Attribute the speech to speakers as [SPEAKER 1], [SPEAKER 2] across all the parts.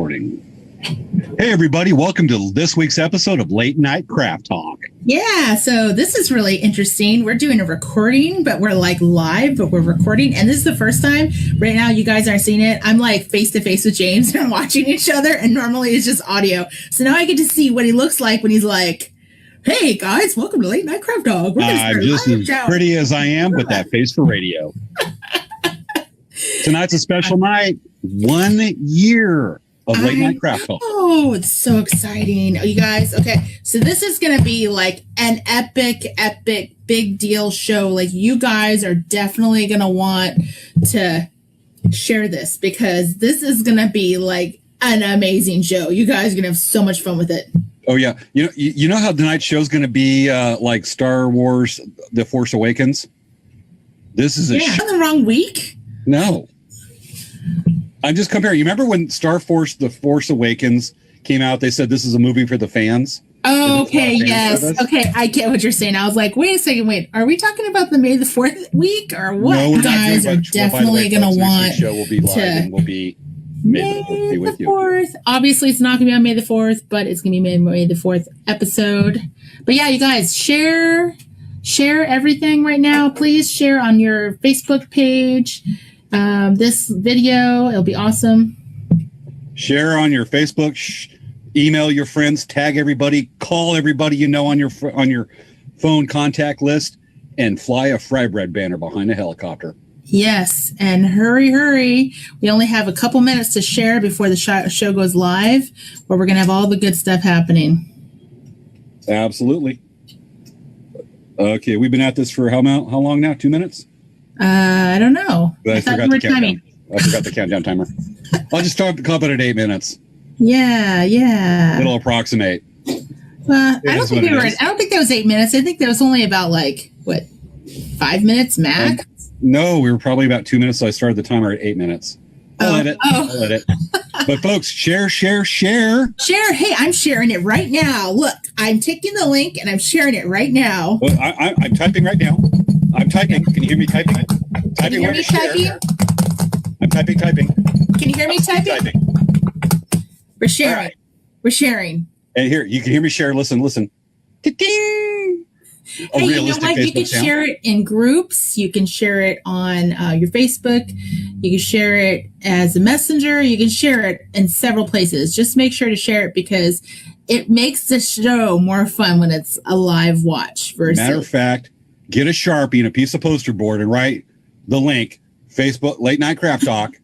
[SPEAKER 1] recording. Hey, everybody. Welcome to this week's episode of Late Night Craft Talk.
[SPEAKER 2] Yeah, so this is really interesting. We're doing a recording, but we're like live, but we're recording. And this is the first time. Right now, you guys aren't seeing it. I'm like face to face with James and watching each other. And normally it's just audio. So now I get to see what he looks like when he's like, hey, guys, welcome to Late Night Craft Talk.
[SPEAKER 1] I'm just as pretty as I am with that face for radio. Tonight's a special night. 1 year of Late Night Craft Talk.
[SPEAKER 2] Oh, it's so exciting. You guys, okay. So this is going to be like an epic, big deal show. Like you guys are definitely going to want to share this because this is going to be like an amazing show. You guys are going to have so much fun with it.
[SPEAKER 1] Oh, yeah. You know how tonight's show is going to be like Star Wars, The Force Awakens? This is
[SPEAKER 2] on the wrong week?
[SPEAKER 1] No. I'm just comparing. You remember when Star Force, The Force Awakens came out, they said this is a movie for the fans?
[SPEAKER 2] Oh, okay, yes. Okay, I get what you're saying. I was like, wait a second, are we talking about the May the 4th week or what?
[SPEAKER 1] No,
[SPEAKER 2] you guys are definitely going to want
[SPEAKER 1] show will be live and will be May the 4th.
[SPEAKER 2] Obviously, it's not going to be on May the 4th, but it's going to be May the 4th episode. But yeah, you guys, share everything right now. Please share on your Facebook page. This video, it'll be awesome.
[SPEAKER 1] Share on your Facebook, email your friends, tag everybody, call everybody you know on your phone contact list, and fly a fry bread banner behind a helicopter.
[SPEAKER 2] Yes, and hurry. We only have a couple minutes to share before the show goes live, where we're going to have all the good stuff happening.
[SPEAKER 1] Absolutely. Okay, we've been at this for how long now? 2 minutes?
[SPEAKER 2] I don't know.
[SPEAKER 1] I forgot the countdown. I forgot the countdown timer. I'll just start the cup at 8 minutes.
[SPEAKER 2] Yeah.
[SPEAKER 1] It'll approximate.
[SPEAKER 2] I don't think that was 8 minutes. I think there was only about 5 minutes max.
[SPEAKER 1] No, we were probably about 2 minutes. So I started the timer at 8 minutes. I'll let it. But folks, share. Share.
[SPEAKER 2] Hey, I'm sharing it right now. Look, I'm taking the link and I'm sharing it right now.
[SPEAKER 1] Well, I'm typing right now. I'm typing. Can you hear me typing?
[SPEAKER 2] Can you hear me typing?
[SPEAKER 1] I'm typing.
[SPEAKER 2] Can you hear me typing? We're sharing. Right. We're sharing.
[SPEAKER 1] And here, you can hear me share. Listen.
[SPEAKER 2] Hey, you know what? You can share it in groups. You can share it on your Facebook. You can share it as a messenger. You can share it in several places. Just make sure to share it because it makes the show more fun when it's a live watch.
[SPEAKER 1] Matter of fact, get a Sharpie and a piece of poster board and write the link, Facebook Late Night Craft Talk,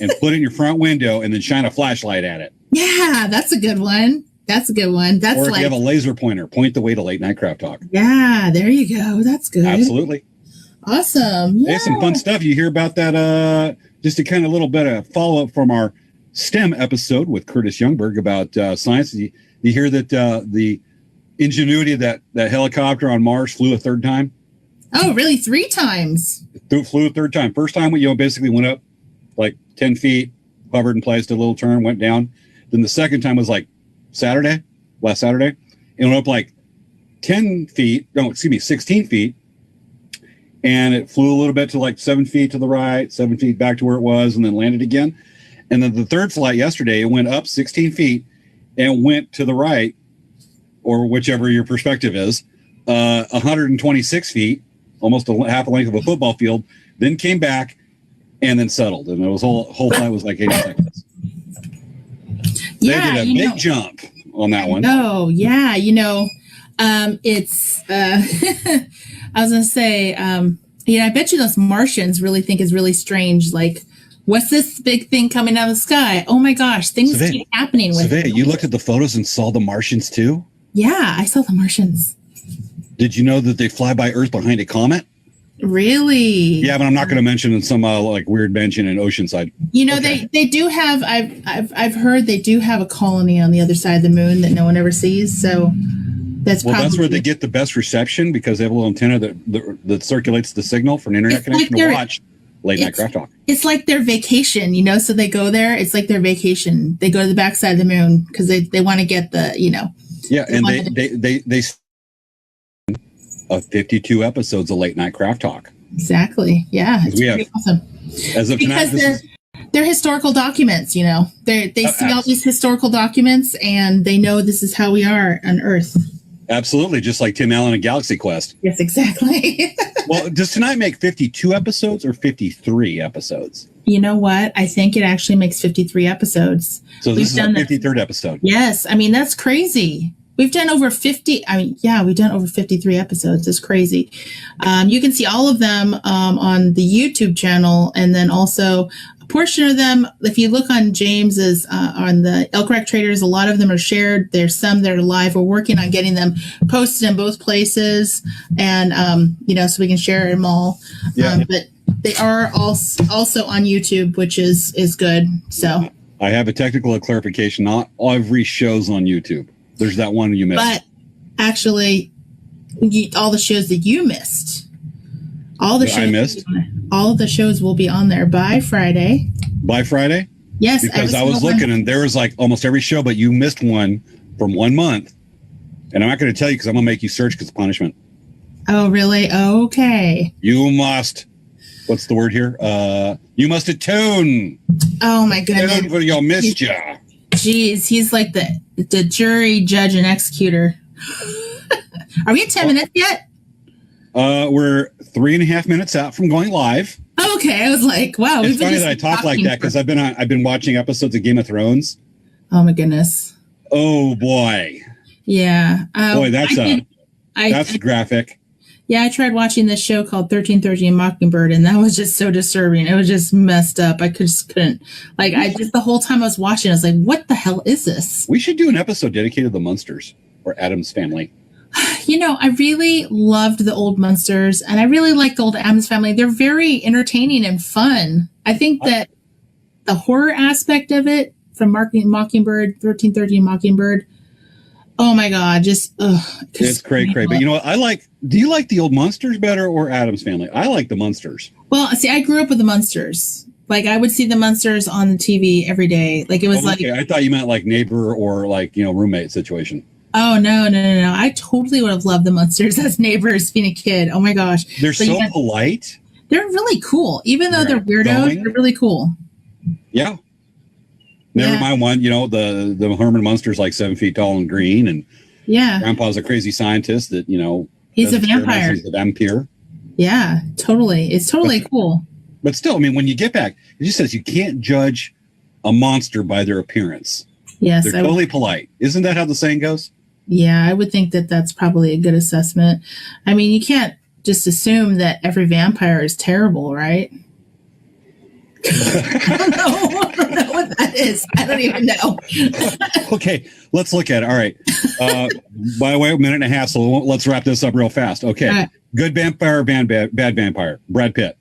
[SPEAKER 1] and put it in your front window and then shine a flashlight at it.
[SPEAKER 2] Yeah, that's a good one. Or if
[SPEAKER 1] you have a laser pointer, point the way to Late Night Craft Talk.
[SPEAKER 2] Yeah, there you go. That's good.
[SPEAKER 1] Absolutely.
[SPEAKER 2] Awesome. Yeah.
[SPEAKER 1] There's some fun stuff. You hear about that, just a kind of little bit of follow-up from our STEM episode with Curtis Youngberg about science. You hear that the ingenuity of that helicopter on Mars flew a third time?
[SPEAKER 2] Oh, really? 3 times?
[SPEAKER 1] Flew a third time. First time, basically went up like 10 feet, hovered in place, did a little turn, went down. Then the second time was last Saturday. It went up like 16 feet. And it flew a little bit to like 7 feet to the right, 7 feet back to where it was, and then landed again. And then the third flight yesterday, it went up 16 feet and went to the right, or whichever your perspective is, 126 feet, almost half a length of a football field, then came back and then settled. And it was whole flight was like 80 seconds.
[SPEAKER 2] Yeah,
[SPEAKER 1] they did a big jump on that one.
[SPEAKER 2] Oh, yeah. It's, I was going to say, I bet you those Martians really think is really strange. Like, what's this big thing coming out of the sky? Oh my gosh, things keep happening with it.
[SPEAKER 1] You looked at the photos and saw the Martians too?
[SPEAKER 2] Yeah, I saw the Martians. Did
[SPEAKER 1] you know that they fly by Earth behind a comet?
[SPEAKER 2] Really?
[SPEAKER 1] Yeah, but I'm not going to mention in some weird mention in Oceanside.
[SPEAKER 2] They do have. I've heard they do have a colony on the other side of the moon that no one ever sees. So that's
[SPEAKER 1] where they get the best reception because they have a little antenna that circulates the signal for an internet connection to watch Late Night Craft Talk.
[SPEAKER 2] It's like their vacation, So they go there. It's like their vacation. They go to the backside of the moon because they want to get the.
[SPEAKER 1] Yeah, and they 52 episodes of Late Night Craft Talk.
[SPEAKER 2] Exactly. Yeah. It's
[SPEAKER 1] we have
[SPEAKER 2] awesome.
[SPEAKER 1] As of tonight,
[SPEAKER 2] They're historical documents, you know. They see all these historical documents, and they know this is how we are on Earth.
[SPEAKER 1] Absolutely, just like Tim Allen and Galaxy Quest.
[SPEAKER 2] Yes, exactly.
[SPEAKER 1] Well, does tonight make 52 episodes or 53 episodes?
[SPEAKER 2] You know what? I think it actually makes 53 episodes.
[SPEAKER 1] So this is our 53rd episode.
[SPEAKER 2] Yes. I mean, that's crazy. We've done over 50. I mean, yeah, we've done over 53 episodes. It's crazy. You can see all of them on the YouTube channel. And then also a portion of them, if you look on James's, on the Elk Rack Traders, a lot of them are shared. There's some that are live. We're working on getting them posted in both places. And, you know, so we can share them all.
[SPEAKER 1] Yeah.
[SPEAKER 2] But they are also on YouTube, which is good. So
[SPEAKER 1] I have a technical clarification. Not every show's on YouTube. There's that one you missed.
[SPEAKER 2] But actually, all the shows that you missed, all of the shows will be on there by Friday.
[SPEAKER 1] By Friday?
[SPEAKER 2] Yes.
[SPEAKER 1] Because I was looking and there was like almost every show, but you missed one from 1 month. And I'm not going to tell you because I'm going to make you search because of punishment.
[SPEAKER 2] Oh, really? Okay.
[SPEAKER 1] You must. What's the word here? You must attune.
[SPEAKER 2] Oh, my goodness.
[SPEAKER 1] Attune for your mischief.
[SPEAKER 2] Jeez, he's like the jury, judge, and executor. Are we at 10 minutes yet?
[SPEAKER 1] We're 3.5 minutes out from going live.
[SPEAKER 2] Okay, I was like, wow.
[SPEAKER 1] It's funny that I talk like that because I've been watching episodes of Game of Thrones.
[SPEAKER 2] Oh my goodness.
[SPEAKER 1] Oh boy.
[SPEAKER 2] Yeah.
[SPEAKER 1] Boy, that's graphic.
[SPEAKER 2] Yeah, I tried watching this show called 1313 Mockingbird, and that was just so disturbing. It was just messed up. I just couldn't. Like, the whole time I was watching, I was like, what the hell is this?
[SPEAKER 1] We should do an episode dedicated to the Munsters or Addams Family.
[SPEAKER 2] You know, I really loved the old Munsters, and I really like the old Addams Family. They're very entertaining and fun. I think that the horror aspect of it from Mockingbird, 1313 Mockingbird, oh my God, just
[SPEAKER 1] it's cray. But you know what? Do you like the old Munsters better or Addams Family? I like the Munsters.
[SPEAKER 2] Well, see, I grew up with the Munsters. Like, I would see the Munsters on the TV every day. Like, it was
[SPEAKER 1] I thought you meant like neighbor or like, you know, roommate situation.
[SPEAKER 2] Oh, no. I totally would have loved the Munsters as neighbors being a kid. Oh my gosh.
[SPEAKER 1] They're so polite.
[SPEAKER 2] They're really cool. Even though they're weirdos, they're really cool.
[SPEAKER 1] Yeah. Never mind one, you know, the Herman Munster's like 7 feet tall and green, and Grandpa's a crazy scientist that, you know,
[SPEAKER 2] he's a vampire.
[SPEAKER 1] He's a vampire.
[SPEAKER 2] Yeah, totally. It's totally cool.
[SPEAKER 1] But still, I mean, when you get back, it just says you can't judge a monster by their appearance.
[SPEAKER 2] Yes,
[SPEAKER 1] they're totally polite. Isn't that how the saying goes?
[SPEAKER 2] Yeah, I would think that that's probably a good assessment. I mean, you can't just assume that every vampire is terrible, right? I don't know what that is. I don't even know.
[SPEAKER 1] Okay, let's look at it. All right. By the way, a minute and a half, so let's wrap this up real fast. Okay. Right. Good vampire, bad vampire. Brad Pitt.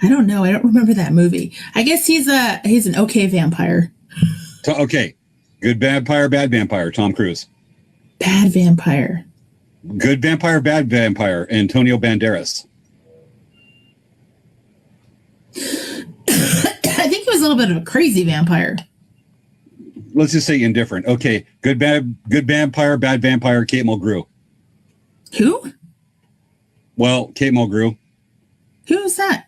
[SPEAKER 2] I don't know. I don't remember that movie. I guess he's an okay vampire.
[SPEAKER 1] Okay. Good vampire, bad vampire. Tom Cruise.
[SPEAKER 2] Bad vampire.
[SPEAKER 1] Good vampire, bad vampire. Antonio Banderas.
[SPEAKER 2] I think he was a little bit of a crazy vampire.
[SPEAKER 1] Let's just say indifferent. Okay. Good vampire, bad vampire. Kate Mulgrew.
[SPEAKER 2] Who?
[SPEAKER 1] Well, Kate Mulgrew.
[SPEAKER 2] Who is that?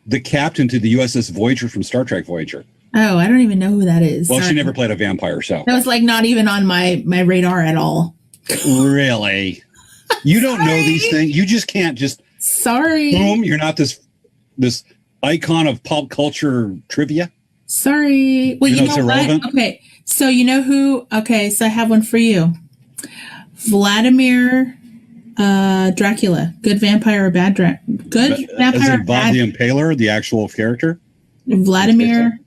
[SPEAKER 1] The captain to the USS Voyager from Star Trek Voyager.
[SPEAKER 2] Oh, I don't even know who that is.
[SPEAKER 1] Well, she never played a vampire, so.
[SPEAKER 2] That was like not even on my radar at all.
[SPEAKER 1] Really? You don't know these things. You just can't just.
[SPEAKER 2] Sorry.
[SPEAKER 1] Boom. You're not this icon of pop culture trivia.
[SPEAKER 2] Sorry. Well, you know what? Okay. So you know who? Okay. So I have one for you. Vladimir Dracula. Good vampire or bad vampire?
[SPEAKER 1] Is it Bob the Impaler, the actual character?
[SPEAKER 2] Vladimir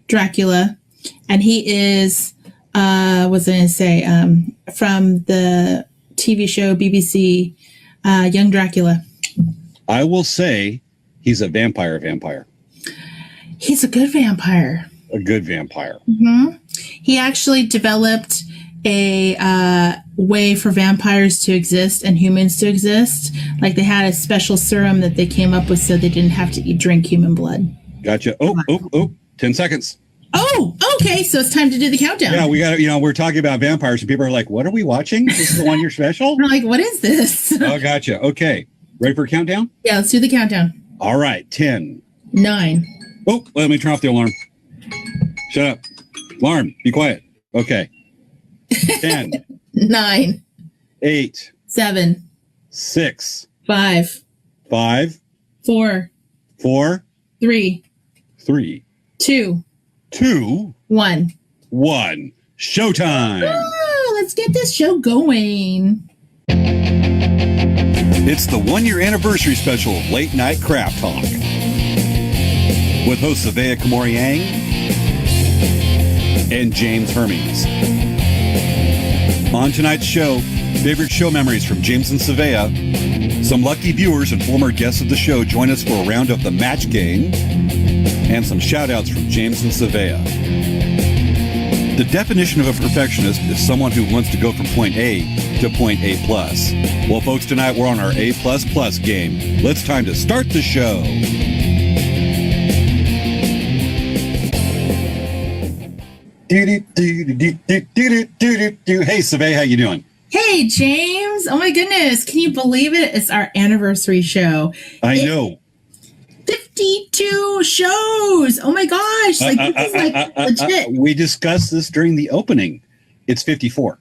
[SPEAKER 2] Dracula, and he is what was I going to say? From the TV show BBC, Young Dracula.
[SPEAKER 1] I will say he's a vampire.
[SPEAKER 2] He's a good vampire.
[SPEAKER 1] A good vampire.
[SPEAKER 2] Mm-hmm. He actually developed a way for vampires to exist and humans to exist. Like, they had a special serum that they came up with so they didn't have to drink human blood.
[SPEAKER 1] Gotcha. 10 seconds.
[SPEAKER 2] Oh, okay. So it's time to do the countdown.
[SPEAKER 1] Yeah, we got to, we're talking about vampires and people are like, what are we watching? This is the 1 year special?
[SPEAKER 2] We're like, what is this?
[SPEAKER 1] Oh, gotcha. Okay. Ready for a countdown?
[SPEAKER 2] Yeah, let's do the countdown.
[SPEAKER 1] All right, 10.
[SPEAKER 2] 9.
[SPEAKER 1] Oh, let me turn off the alarm. Shut up. Alarm, be quiet. Okay. 10.
[SPEAKER 2] 9.
[SPEAKER 1] 8.
[SPEAKER 2] 7.
[SPEAKER 1] 6.
[SPEAKER 2] 5.
[SPEAKER 1] 5.
[SPEAKER 2] 4.
[SPEAKER 1] 4.
[SPEAKER 2] 3.
[SPEAKER 1] 3.
[SPEAKER 2] 2.
[SPEAKER 1] 2.
[SPEAKER 2] 1.
[SPEAKER 1] 1. Showtime.
[SPEAKER 2] Let's get this show going.
[SPEAKER 1] It's the 1-year anniversary special of Late Night Craft Talk with hosts Svea and James Hermes. On tonight's show, favorite show memories from James and Svea. Some lucky viewers and former guests of the show join us for a round of the match game and some shout-outs from James and Svea. The definition of a perfectionist is someone who wants to go from point A to point A+. Well, folks, tonight we're on our A++ game. Let's time to start the show. Hey, Svea, how you doing?
[SPEAKER 2] Hey, James. Oh, my goodness. Can you believe it? It's our anniversary show.
[SPEAKER 1] I know.
[SPEAKER 2] 52 shows. Oh, my gosh. Like, this is like legit.
[SPEAKER 1] We discussed this during the opening. It's 54.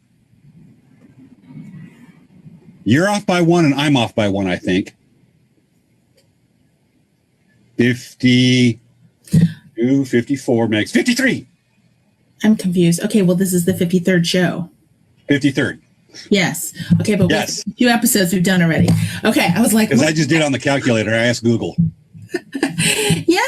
[SPEAKER 1] You're off by 1 and I'm off by 1, I think. 52, 54 makes 53.
[SPEAKER 2] I'm confused. Okay, well, this is the 53rd show.
[SPEAKER 1] 53rd.
[SPEAKER 2] Yes. Okay, but
[SPEAKER 1] yes.
[SPEAKER 2] 2 episodes we've done already. Okay, I was like...
[SPEAKER 1] Because I just did it on the calculator. I asked Google.
[SPEAKER 2] Yeah.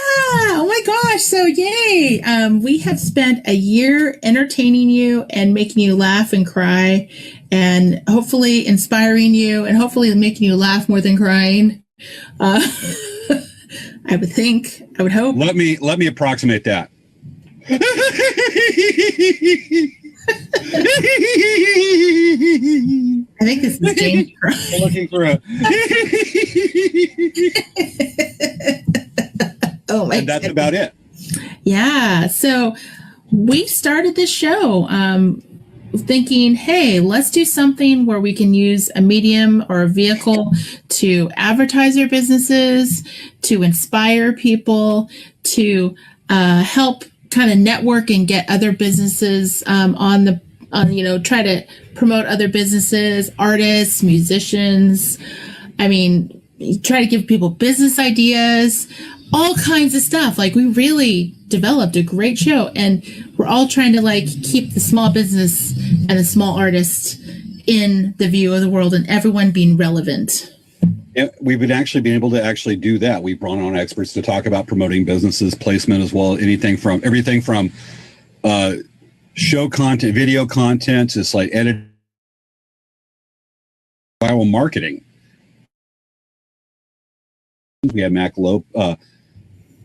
[SPEAKER 2] Oh, my gosh. So, yay. We have spent a year entertaining you and making you laugh and cry and hopefully inspiring you and hopefully making you laugh more than crying. I would think. I would hope.
[SPEAKER 1] Let me approximate that.
[SPEAKER 2] I think this is James.
[SPEAKER 1] Looking for a.
[SPEAKER 2] Oh my!
[SPEAKER 1] And that's about it.
[SPEAKER 2] Yeah. So we started this show thinking, hey, let's do something where we can use a medium or a vehicle to advertise our businesses, to inspire people, to help kind of network and get other businesses try to promote other businesses, artists, musicians. I mean, try to give people business ideas, all kinds of stuff. Like, we really developed a great show, and we're all trying to like keep the small business and the small artist in the view of the world and everyone being relevant.
[SPEAKER 1] Yeah, we've been able to do that. We've brought on experts to talk about promoting businesses, placement as well, everything from show content, video content, it's like edit, viral marketing. We had Mac Lopez,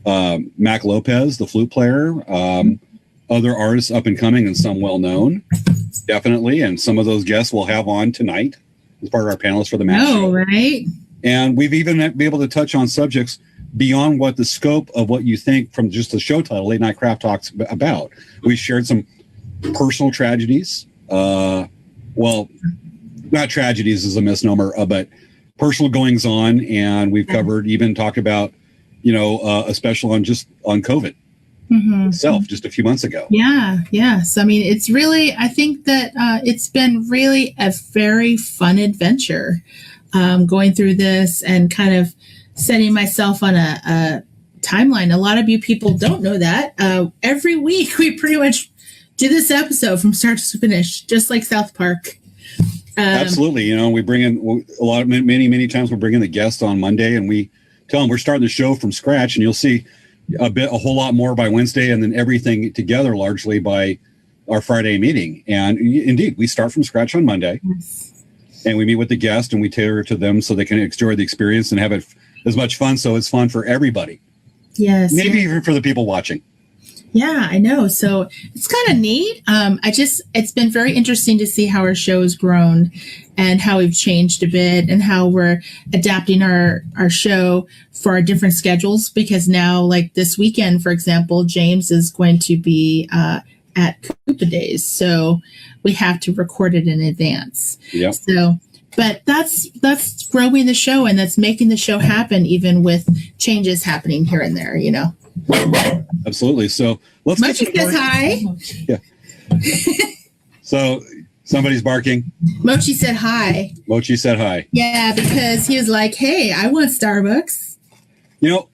[SPEAKER 1] the flute player, other artists up and coming and some well known, definitely. And some of those guests we'll have on tonight as part of our panelists for the match show.
[SPEAKER 2] Right.
[SPEAKER 1] And we've even been able to touch on subjects beyond what the scope of what you think from just the show title, Late Night Craft Talks, about. We shared some personal tragedies. Well, not tragedies is a misnomer, but personal goings on. And we've talked about, a special on COVID itself just a few months ago.
[SPEAKER 2] Yeah. Yes. I mean, it's really, I think that it's been really a very fun adventure. Going through this and kind of setting myself on a timeline. A lot of you people don't know that. Every week we pretty much do this episode from start to finish, just like South Park.
[SPEAKER 1] Absolutely. We bring in many times we'll bring in the guest on Monday and we tell them we're starting the show from scratch, and you'll see a whole lot more by Wednesday, and then everything together largely by our Friday meeting. And indeed, we start from scratch on Monday. Yes. And we meet with the guest and we tailor it to them so they can enjoy the experience and have it as much fun. So it's fun for everybody.
[SPEAKER 2] Yes.
[SPEAKER 1] Maybe even for the people watching.
[SPEAKER 2] Yeah, I know. So it's kind of neat. It's been very interesting to see how our show has grown and how we've changed a bit and how we're adapting our show for our different schedules. Because now, like this weekend, for example, James is going to be at Koopa Days. So we have to record it in advance.
[SPEAKER 1] Yep.
[SPEAKER 2] So, But that's growing the show, and that's making the show happen, even with changes happening here and there, you know.
[SPEAKER 1] Absolutely. So let's
[SPEAKER 2] Mochi says hi.
[SPEAKER 1] Yeah. So somebody's barking.
[SPEAKER 2] Mochi said hi.
[SPEAKER 1] Mochi said hi.
[SPEAKER 2] Yeah, because he was like, hey, I want Starbucks.
[SPEAKER 1] You know,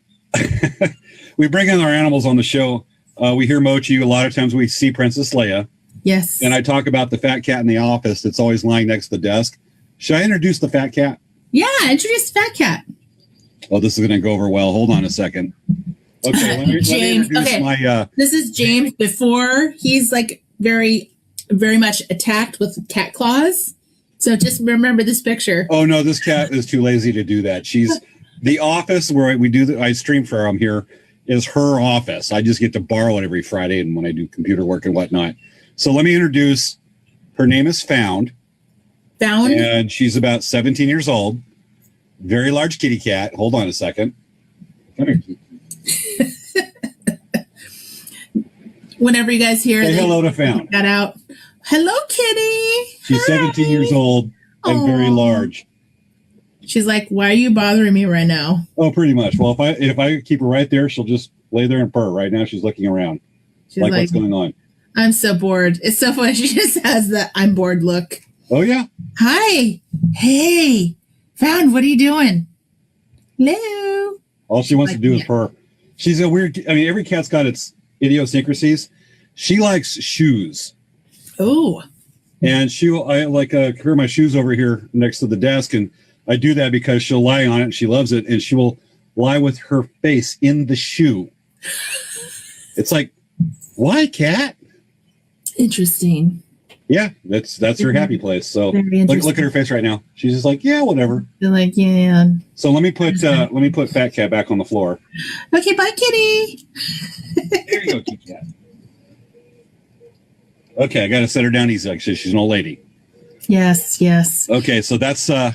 [SPEAKER 1] we bring in our animals on the show. We hear Mochi. A lot of times we see Princess Leia.
[SPEAKER 2] Yes.
[SPEAKER 1] And I talk about the fat cat in the office that's always lying next to the desk. Should I introduce the fat cat?
[SPEAKER 2] Yeah, introduce the fat cat.
[SPEAKER 1] Oh, this is going to go over well. Hold on a second. Okay, let me introduce my...
[SPEAKER 2] This is James before he's like very, very much attacked with cat claws. So just remember this picture.
[SPEAKER 1] Oh, no, this cat is too lazy to do that. She's... The office where we do I stream for here is her office. I just get to borrow it every Friday and when I do computer work and whatnot. So let me introduce, her name is Found.
[SPEAKER 2] Found?
[SPEAKER 1] And she's about 17 years old. Very large kitty cat. Hold on a second. Come here.
[SPEAKER 2] Whenever you guys hear
[SPEAKER 1] say hello to Found.
[SPEAKER 2] Got out. Hello, kitty.
[SPEAKER 1] She's 17 years old and very large.
[SPEAKER 2] She's like, why are you bothering me right now?
[SPEAKER 1] Oh, pretty much. Well, if I keep her right there, she'll just lay there and purr. Right now, she's looking around. She's like what's going on?
[SPEAKER 2] I'm so bored. It's so funny. She just has the I'm bored look.
[SPEAKER 1] Oh, yeah.
[SPEAKER 2] Hi. Hey. Found, what are you doing? Hello.
[SPEAKER 1] All she wants to do is purr. She's a weird... I mean, every cat's got its idiosyncrasies. She likes shoes.
[SPEAKER 2] Oh.
[SPEAKER 1] And I like carry my shoes over here next to the desk, and I do that because she'll lie on it and she loves it, and she will lie with her face in the shoe. It's like, why, cat?
[SPEAKER 2] Interesting.
[SPEAKER 1] Yeah, that's her happy place. So look at her face right now. She's just like, yeah, whatever.
[SPEAKER 2] They're like, yeah.
[SPEAKER 1] So let me put Fat Cat back on the floor.
[SPEAKER 2] Okay, bye, kitty.
[SPEAKER 1] There you go, kitty cat. Okay, I got to set her down easy. Like she's an old lady.
[SPEAKER 2] Yes, yes.
[SPEAKER 1] Okay, so that's I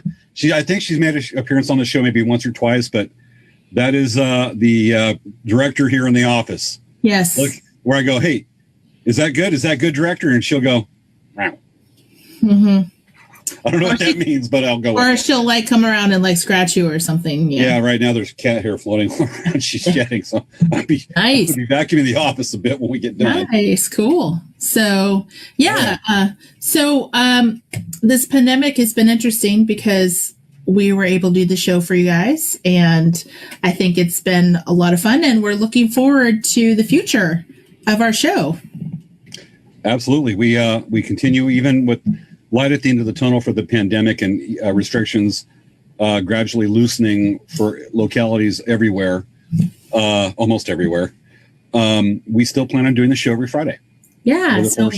[SPEAKER 1] think she's made an appearance on the show maybe once or twice, but that is the director here in the office.
[SPEAKER 2] Yes.
[SPEAKER 1] Look where I go, hey, is that good? Is that good, director? And she'll go, wow.
[SPEAKER 2] Mm-hmm.
[SPEAKER 1] I don't know what that means, but I'll go.
[SPEAKER 2] Or she'll like come around and like scratch you or something.
[SPEAKER 1] Yeah, right now there's cat hair floating around. She's shedding, so I'll be vacuuming the office a bit when we get done.
[SPEAKER 2] Nice, cool. So yeah, this pandemic has been interesting because we were able to do the show for you guys, and I think it's been a lot of fun, and we're looking forward to the future of our show.
[SPEAKER 1] Absolutely, we continue even with light at the end of the tunnel for the pandemic and restrictions gradually loosening for localities everywhere, almost everywhere. We still plan on doing the show every Friday.
[SPEAKER 2] Yeah, so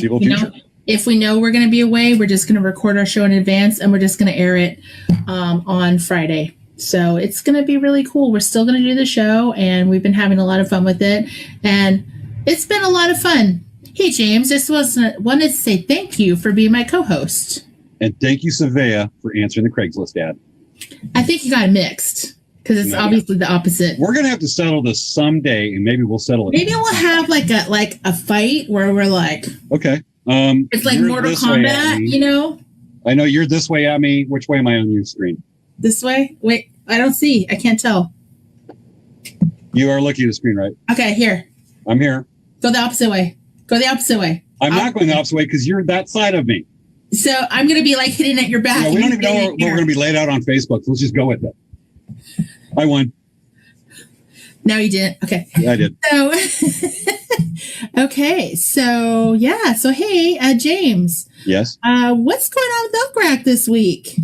[SPEAKER 2] if we know we're going to be away, we're just going to record our show in advance and we're just going to air it on Friday. So it's going to be really cool. We're still going to do the show, and we've been having a lot of fun with it, and it's been a lot of fun. Hey, James, just wanted to say thank you for being my co-host.
[SPEAKER 1] And thank you, Svea, for answering the Craigslist ad.
[SPEAKER 2] I think you got it mixed because it's obviously the opposite.
[SPEAKER 1] We're going to have to settle this someday, and maybe we'll settle it.
[SPEAKER 2] Maybe we'll have like a fight where we're like,
[SPEAKER 1] okay.
[SPEAKER 2] It's like Mortal Kombat, you know?
[SPEAKER 1] I know you're this way at me. Which way am I on your screen?
[SPEAKER 2] This way? Wait, I don't see. I can't tell.
[SPEAKER 1] You are looking at the screen, right?
[SPEAKER 2] Okay, here.
[SPEAKER 1] I'm here.
[SPEAKER 2] Go the opposite way. Go the opposite way.
[SPEAKER 1] I'm not going the opposite way because you're that side of me.
[SPEAKER 2] So I'm going to be like hitting at your back.
[SPEAKER 1] Yeah, we don't even know what we're going to be laid out on Facebook. So let's just go with it. I won.
[SPEAKER 2] No, you didn't. Okay.
[SPEAKER 1] Yeah, I did.
[SPEAKER 2] So, okay. So, yeah. So, hey,
[SPEAKER 1] Yes.
[SPEAKER 2] James. What's going on with Elk Rack this week?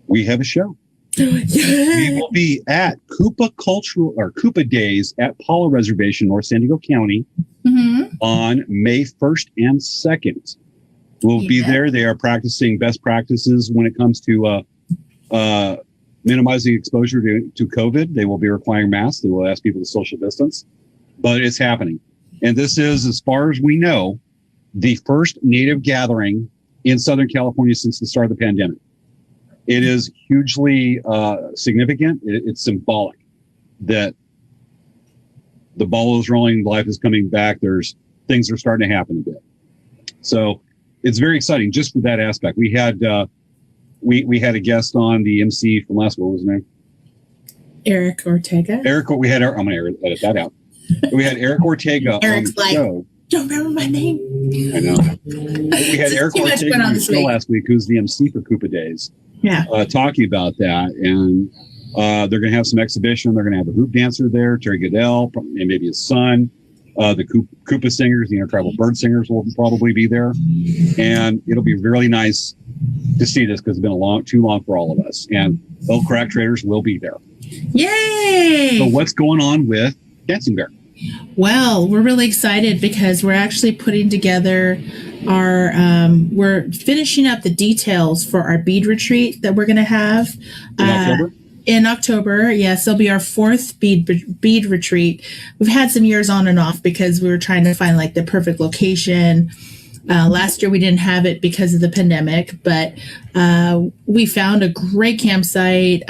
[SPEAKER 1] We have a show. We will be at Koopa Days at Paula Reservation, North San Diego County, on May 1st and 2nd. We'll be there. They are practicing best practices when it comes to minimizing exposure to COVID. They will be requiring masks. They will ask people to social distance, but it's happening. And this is, as far as we know, the first native gathering in Southern California since the start of the pandemic. It is hugely significant. It's symbolic that the ball is rolling, life is coming back. Things are starting to happen a bit. So it's very exciting just for that aspect. We had we had a guest on, the MC from last, what was his name?
[SPEAKER 2] Eric Ortega.
[SPEAKER 1] I'm going to edit that out. We had Eric Ortega
[SPEAKER 2] Eric's
[SPEAKER 1] on the show.
[SPEAKER 2] Don't remember my name.
[SPEAKER 1] I know. We had Eric Ortega on the show last week, who's the MC for Koopa Days.
[SPEAKER 2] Yeah.
[SPEAKER 1] Talking about that. And they're going to have some exhibition. They're going to have a hoop dancer there, Terry Goodell, and maybe his son. The Koopa singers, the Intertribal Bird Singers will probably be there. And it'll be really nice to see this because it's been too long for all of us. And Elk Crack Traders will be there.
[SPEAKER 2] Yay!
[SPEAKER 1] So what's going on with Dancing Bear?
[SPEAKER 2] Well, we're really excited because we're actually putting together we're finishing up the details for our bead retreat that we're going to have.
[SPEAKER 1] In October?
[SPEAKER 2] In October, yes, it'll be our 4th bead retreat. We've had some years on and off because we were trying to find like the perfect location. Last year we didn't have it because of the pandemic, but we found a great campsite,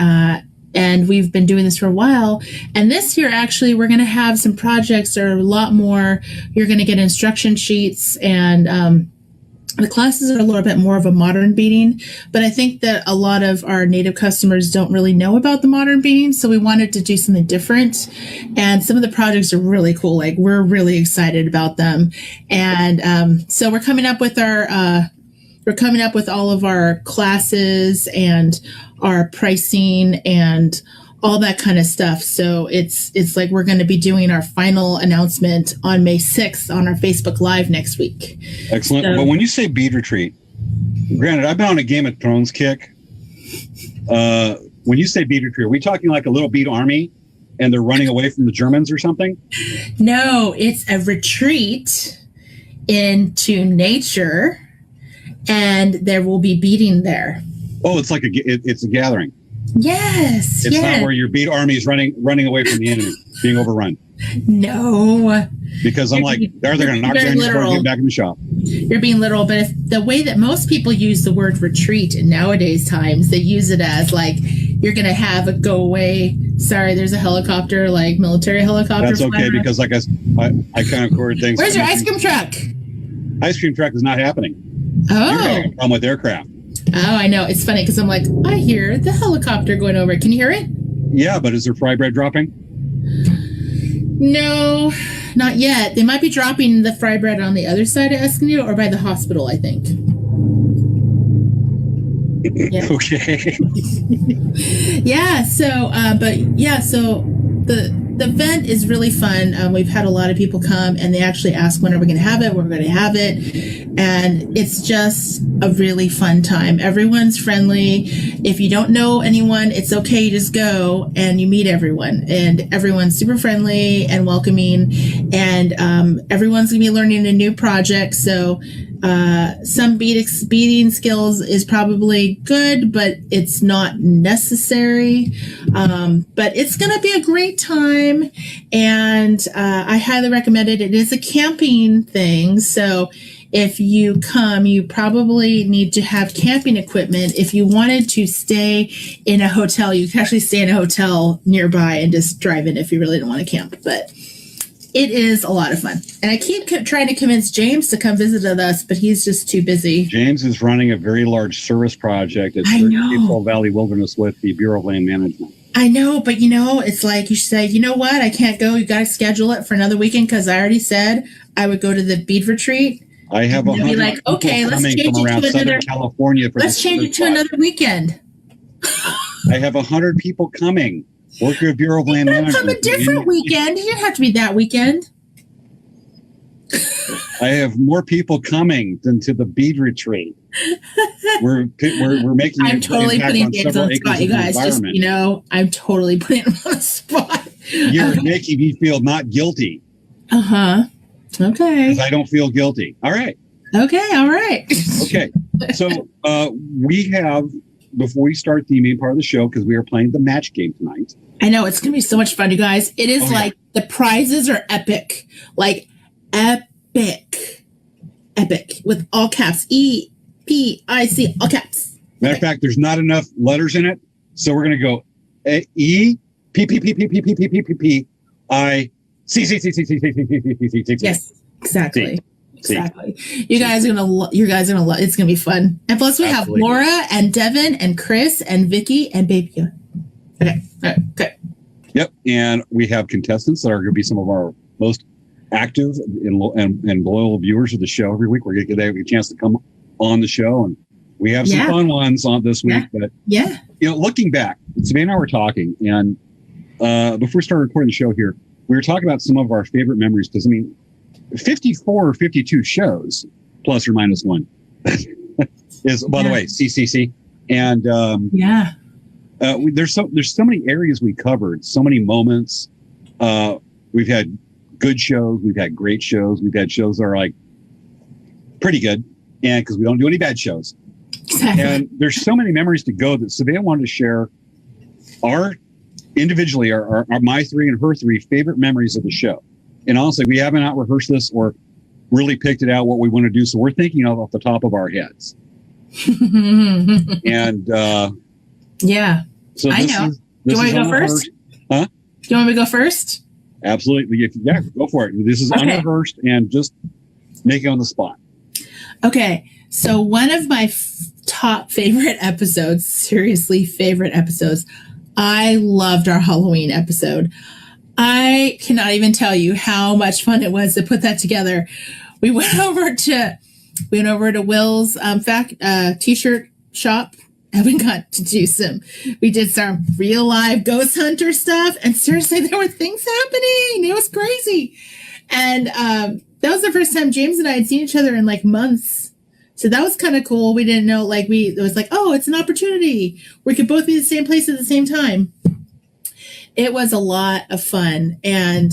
[SPEAKER 2] and we've been doing this for a while. And this year, actually, we're going to have some projects that are a lot more. You're going to get instruction sheets, and the classes are a little bit more of a modern beading. But I think that a lot of our native customers don't really know about the modern beading, so we wanted to do something different. And some of the projects are really cool. Like, we're really excited about them. And so we're coming up with all of our classes and our pricing and all that kind of stuff. So it's like we're going to be doing our final announcement on May 6th on our Facebook Live next week.
[SPEAKER 1] Excellent. But when you say bead retreat, granted, I've been on a Game of Thrones kick. When you say bead retreat, are we talking like a little bead army and they're running away from the Germans or something?
[SPEAKER 2] No, it's a retreat into nature, and there will be beading there.
[SPEAKER 1] Oh, it's like it's a gathering.
[SPEAKER 2] Yes.
[SPEAKER 1] It's not where your bead army is running away from the enemy, being overrun.
[SPEAKER 2] No.
[SPEAKER 1] Because I'm like, they're going to knock down your door and get back in the shop.
[SPEAKER 2] You're being literal, but if the way that most people use the word retreat in nowadays times, they use it as like you're going to have a go away. Sorry, there's a helicopter, like military helicopter.
[SPEAKER 1] That's okay because like I kind of recorded things.
[SPEAKER 2] Where's your ice cream truck?
[SPEAKER 1] Ice cream truck is not happening.
[SPEAKER 2] Oh.
[SPEAKER 1] You're having a problem with aircraft.
[SPEAKER 2] Oh, I know. It's funny because I'm like, I hear the helicopter going over. Can you hear it?
[SPEAKER 1] Yeah, but is there fry bread dropping?
[SPEAKER 2] No, not yet. They might be dropping the fry bread on the other side of Escondido or by the hospital, I think. Yeah.
[SPEAKER 1] Okay.
[SPEAKER 2] Yeah. So, so the event is really fun. We've had a lot of people come and they actually ask, when are we going to have it? We're going to have it. And it's just a really fun time. Everyone's friendly. If you don't know anyone, it's okay. You just go and you meet everyone, and everyone's super friendly and welcoming. And everyone's going to be learning a new project. So some beading skills is probably good, but it's not necessary. But it's going to be a great time. And I highly recommend it. It is a camping thing. So if you come, you probably need to have camping equipment. If you wanted to stay in a hotel, you can actually stay in a hotel nearby and just drive in if you really don't want to camp. But it is a lot of fun. And I keep trying to convince James to come visit with us, but he's just too busy.
[SPEAKER 1] James is running a very large service project at Peaceful Valley Wilderness with the Bureau of Land Management.
[SPEAKER 2] I know, but it's like you should say, you know what? I can't go. You got to schedule it for another weekend because I already said I would go to the bead retreat.
[SPEAKER 1] I have 100
[SPEAKER 2] like, okay, let's change it to another
[SPEAKER 1] California.
[SPEAKER 2] Let's change it to another weekend.
[SPEAKER 1] I have 100 people coming. Work with Bureau of Land Management.
[SPEAKER 2] Come a different weekend. You don't have to be that weekend.
[SPEAKER 1] I have more people coming than to the bead retreat. We're making.
[SPEAKER 2] I'm totally putting James on the spot, you guys. Just I'm totally putting him on the spot.
[SPEAKER 1] You're making me feel not guilty.
[SPEAKER 2] Okay.
[SPEAKER 1] Because I don't feel guilty. All right.
[SPEAKER 2] Okay. All right.
[SPEAKER 1] Okay. So we have, before we start the main part of the show, because we are playing the match game tonight.
[SPEAKER 2] I know it's gonna be so much fun, you guys. It is the prizes are epic, like epic with all caps. EPIC, all caps.
[SPEAKER 1] Matter of fact, there's not enough letters in it, so we're gonna go E P P P P P P P P P P I C C C C C C C C C C.
[SPEAKER 2] Yes, exactly. Exactly. You guys are gonna love. It's gonna be fun. And plus, we have Laura and Devin and Chris and Vicky and Baby. Okay. Good.
[SPEAKER 1] Yep. And we have contestants that are going to be some of our most active and loyal viewers of the show every week. We're going to get a chance to come on the show, and we have some fun ones on this week. But looking back, Svea and I were talking, and before we started recording the show here, we were talking about some of our favorite memories. Because 54 or 52 shows, plus or minus one, is, by the way, CCC. And there's so many areas we covered, so many moments. We've had good shows, we've had great shows, we've had shows that are like pretty good, and because we don't do any bad shows. Exactly. And there's so many memories to go that Svea wanted to share our my three and her three favorite memories of the show. And honestly, we haven't out rehearsed this or really picked it out what we want to do. So we're thinking off the top of our heads. And so
[SPEAKER 2] I know. Do you want to go first?
[SPEAKER 1] Huh?
[SPEAKER 2] Do you want me to go first?
[SPEAKER 1] Absolutely. Yeah, go for it. This is unrehearsed and just make it on the spot.
[SPEAKER 2] Okay. So one of my top favorite episodes, seriously favorite episodes, I loved our Halloween episode. I cannot even tell you how much fun it was to put that together. We went over to Will's t-shirt shop, and we did some real live ghost hunter stuff. And seriously, there were things happening. It was crazy. And that was the first time James and I had seen each other in like months. So that was kind of cool. We didn't know, it was like, oh, it's an opportunity. We could both be in the same place at the same time. It was a lot of fun. And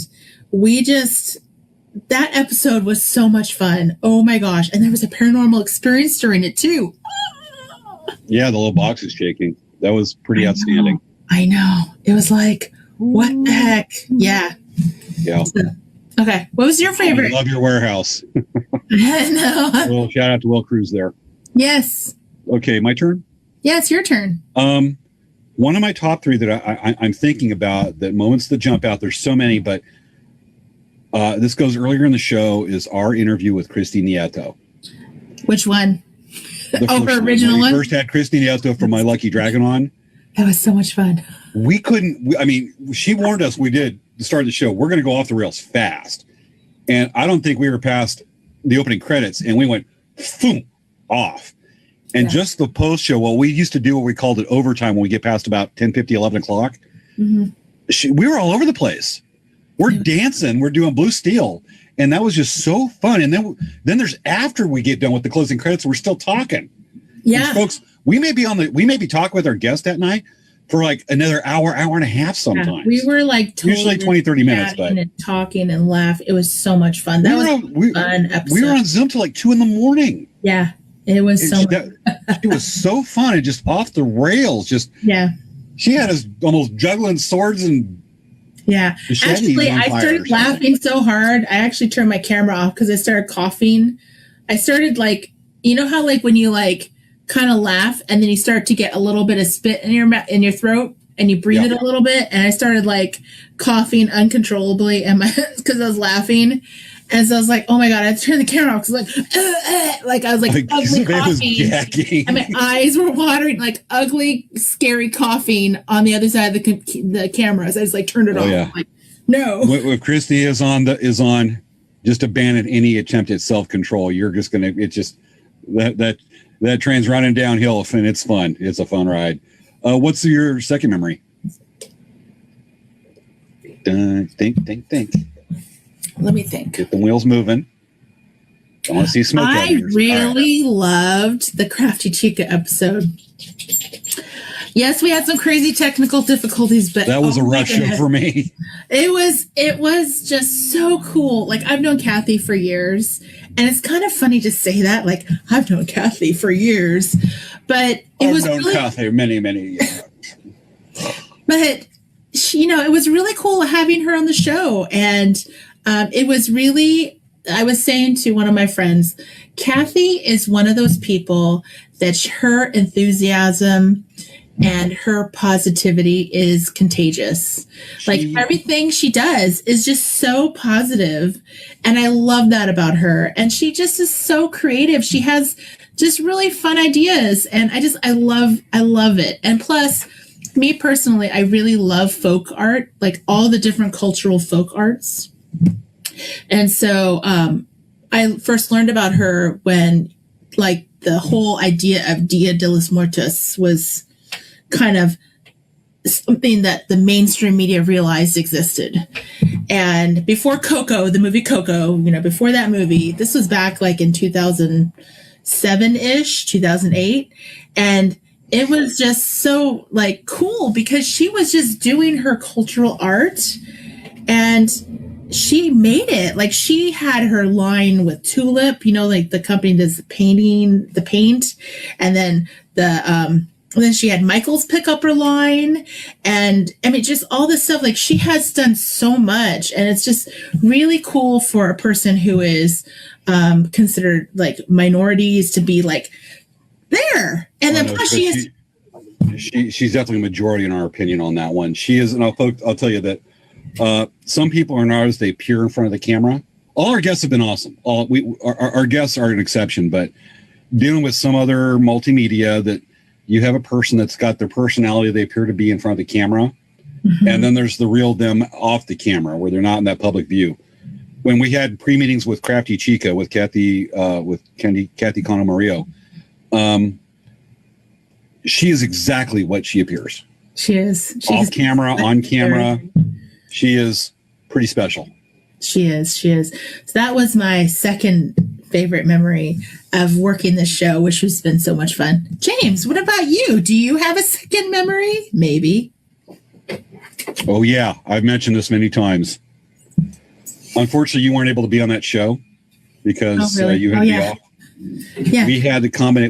[SPEAKER 2] that episode was so much fun. Oh my gosh. And there was a paranormal experience during it too.
[SPEAKER 1] Yeah, the little box is shaking. That was pretty outstanding.
[SPEAKER 2] I know. It was like, what the heck? Yeah.
[SPEAKER 1] Yeah.
[SPEAKER 2] Okay. What was your favorite?
[SPEAKER 1] I love your warehouse.
[SPEAKER 2] I know.
[SPEAKER 1] Well, shout out to Will Cruz there.
[SPEAKER 2] Yes.
[SPEAKER 1] Okay, my turn?
[SPEAKER 2] Yeah, it's your turn.
[SPEAKER 1] One of my top three that I'm thinking about, that moments that jump out, there's so many, but this goes earlier in the show, is our interview with Christy Nieto.
[SPEAKER 2] Which one?
[SPEAKER 1] Her
[SPEAKER 2] original one?
[SPEAKER 1] We first had Christy Nieto from My Lucky Dragon on.
[SPEAKER 2] That was so much fun.
[SPEAKER 1] She warned us, we did, to start the show, we're going to go off the rails fast. And I don't think we were past the opening credits, and we went, boom, off. And just the post show, we used to do what we called it overtime when we get past about 10:50, 11 o'clock. Mm-hmm. We were all over the place. We're dancing. We're doing Blue Steel. And that was just so fun. And then there's, after we get done with the closing credits, we're still talking. Yeah. Folks, we may be talking with our guest that night for like another hour and a half sometimes.
[SPEAKER 2] We were like
[SPEAKER 1] usually 20, 30 minutes, but
[SPEAKER 2] and talking and laugh. It was so much fun. That was a fun episode.
[SPEAKER 1] We were on Zoom till like 2 a.m.
[SPEAKER 2] Yeah. It was
[SPEAKER 1] it was so fun. It just off the rails. She had us almost juggling swords and
[SPEAKER 2] actually, I started laughing so hard. I actually turned my camera off because I started coughing. I started how when you kind of laugh and then you start to get a little bit of spit in your throat and you breathe it a little bit. And I started coughing uncontrollably because I was laughing. And so I was like, oh my God, I had to turn the camera off. Cause I was ugly coughing. And my eyes were watering, ugly, scary coughing on the other side of the camera. So I just turned it off.
[SPEAKER 1] Yeah.
[SPEAKER 2] No.
[SPEAKER 1] If Christy is on, just abandon any attempt at self-control. You're just going to, it's just that train's running downhill and it's fun. It's a fun ride. What's your second memory? Think.
[SPEAKER 2] Let me think.
[SPEAKER 1] Get the wheels moving. I want to see smoke.
[SPEAKER 2] I really loved the Crafty Chica episode. Yes, we had some crazy technical difficulties, but
[SPEAKER 1] that was a rough show for me.
[SPEAKER 2] It was just so cool. I've known Kathy for years, and it's kind of funny to say that. I've known Kathy for years, but
[SPEAKER 1] I've known Kathy many, many years.
[SPEAKER 2] But she, it was really cool having her on the show, and it was really, I was saying to one of my friends, Kathy is one of those people that her enthusiasm and her positivity is contagious. Like everything she does is just so positive, and I love that about her. And she just is so creative. She has just really fun ideas, and I love it. And plus, me personally, I really love folk art, like all the different cultural folk arts. And so I first learned about her when, like, the whole idea of Dia de los Muertos was kind of something that the mainstream media realized existed. And before Coco, the movie Coco, before that movie, this was back like in 2007-ish, 2008. And it was just so like cool because she was just doing her cultural art and she made it. Like, she had her line with Tulip, like the company does the paint, and then then she had Michael's pick up her line, and I mean, just all this stuff. Like, she has done so much, and it's just really cool for a person who is considered like minorities to be like there. And then plus
[SPEAKER 1] she's definitely a majority in our opinion on that one. She is, and I'll tell you that some people are not as they appear in front of the camera. All our guests have been awesome. Our guests are an exception, but dealing with some other multimedia that you have a person that's got their personality they appear to be in front of the camera, and then there's the real them off the camera where they're not in that public view. When we had pre-meetings with Crafty Chica with Kathy Cano Murillo, she is exactly what she appears.
[SPEAKER 2] She is.
[SPEAKER 1] Off camera, on camera. She is pretty special.
[SPEAKER 2] She is. So that was my second favorite memory of working this show, which has been so much fun. James, what about you? Do you have a second memory? Maybe.
[SPEAKER 1] Oh, yeah. I've mentioned this many times. Unfortunately, you weren't able to be on that show because you had to be off. Yeah. We had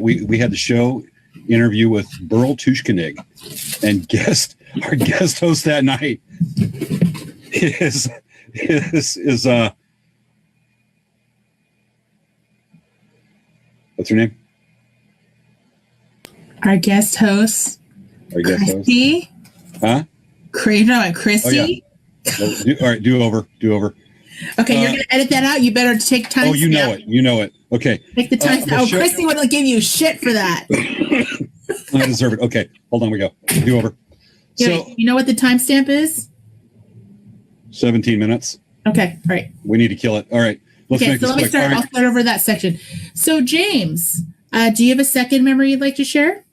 [SPEAKER 1] we had the show interview with Burl Tushkanig, and our guest host that night is what's her name?
[SPEAKER 2] Our guest host. Christy?
[SPEAKER 1] Huh?
[SPEAKER 2] Christy?
[SPEAKER 1] Oh, yeah. All right, do over.
[SPEAKER 2] Okay, you're going to edit that out? You better take time.
[SPEAKER 1] Oh, you know it. Okay.
[SPEAKER 2] Take the time. Christy wouldn't give you shit for that.
[SPEAKER 1] I deserve it. Okay, hold on, we go. Do over.
[SPEAKER 2] So, you know what the timestamp is?
[SPEAKER 1] 17 minutes.
[SPEAKER 2] Okay, all right.
[SPEAKER 1] We need to kill it. All right.
[SPEAKER 2] Let me start. Right. I'll start over that section. So, James, do you have a second memory you'd like to share?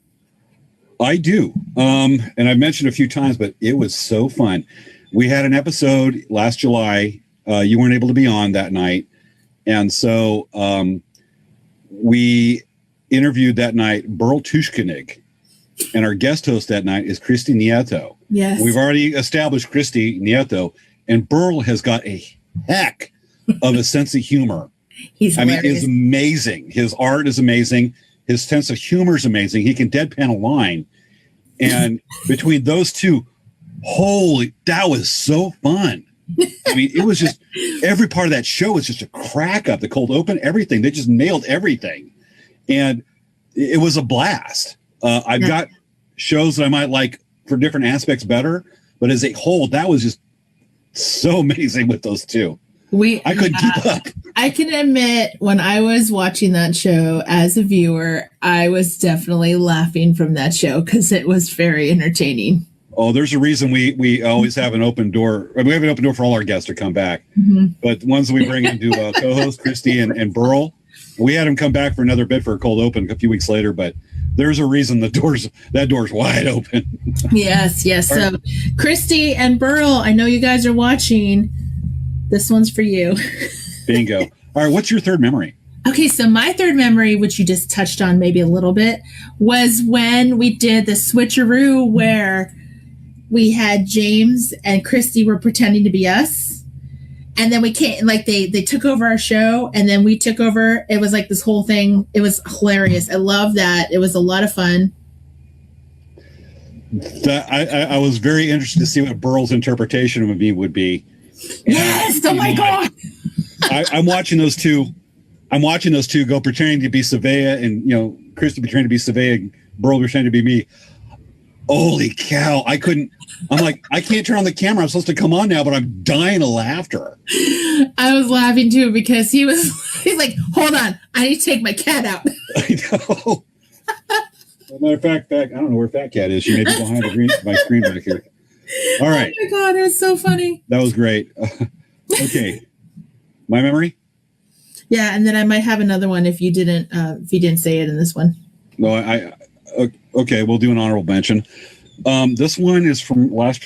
[SPEAKER 1] I do. And I've mentioned a few times, but it was so fun. We had an episode last July. You weren't able to be on that night. And so we interviewed that night Burl Tushkanig. And our guest host that night is Christy Nieto.
[SPEAKER 2] Yes.
[SPEAKER 1] We've already established Christy Nieto. And Burl has got a heck of a sense of humor.
[SPEAKER 2] He's
[SPEAKER 1] is amazing. His art is amazing. His sense of humor is amazing. He can deadpan a line. And between those two, that was so fun. I mean, it was just, every part of that show was just a crack up. The cold open, everything. They just nailed everything. And it was a blast. I've got shows that I might like for different aspects better, but as a whole, that was just so amazing with those two. I couldn't keep up.
[SPEAKER 2] I can admit, when I was watching that show as a viewer, I was definitely laughing from that show because it was very entertaining.
[SPEAKER 1] Oh, there's a reason we always have an open door. We have an open door for all our guests to come back. But ones we bring in to co-host, Christy and Burl, we had them come back for another bit for a cold open a few weeks later, but there's a reason that door's wide open. Yes.
[SPEAKER 2] So Christy and Burl, I know you guys are watching. This one's for you.
[SPEAKER 1] Bingo. All right. What's your third memory?
[SPEAKER 2] Okay. So my third memory, which you just touched on maybe a little bit, was when we did the switcheroo where we had James and Christy were pretending to be us. And then we came, like they took over our show, and then we took over. It was like this whole thing. It was hilarious. I love that. It was a lot of fun.
[SPEAKER 1] I was very interested to see what Burl's interpretation of me would be.
[SPEAKER 2] Yes! Oh my God!
[SPEAKER 1] I'm watching those two. Go pretending to be Svea, and Christy pretending to be Svea, and Burl pretending to be me. Holy cow. I'm like, I can't turn on the camera. I'm supposed to come on now, but I'm dying of laughter.
[SPEAKER 2] I was laughing too because he's like, hold on, I need to take my cat out.
[SPEAKER 1] I know. As a matter of fact, I don't know where Fat Cat is. She may be behind my screen back here. All right.
[SPEAKER 2] Oh my God, it was so funny.
[SPEAKER 1] That was great. Okay. My memory?
[SPEAKER 2] Yeah, and then I might have another one if you didn't say it in this one.
[SPEAKER 1] No, okay, we'll do an honorable mention. This one is from last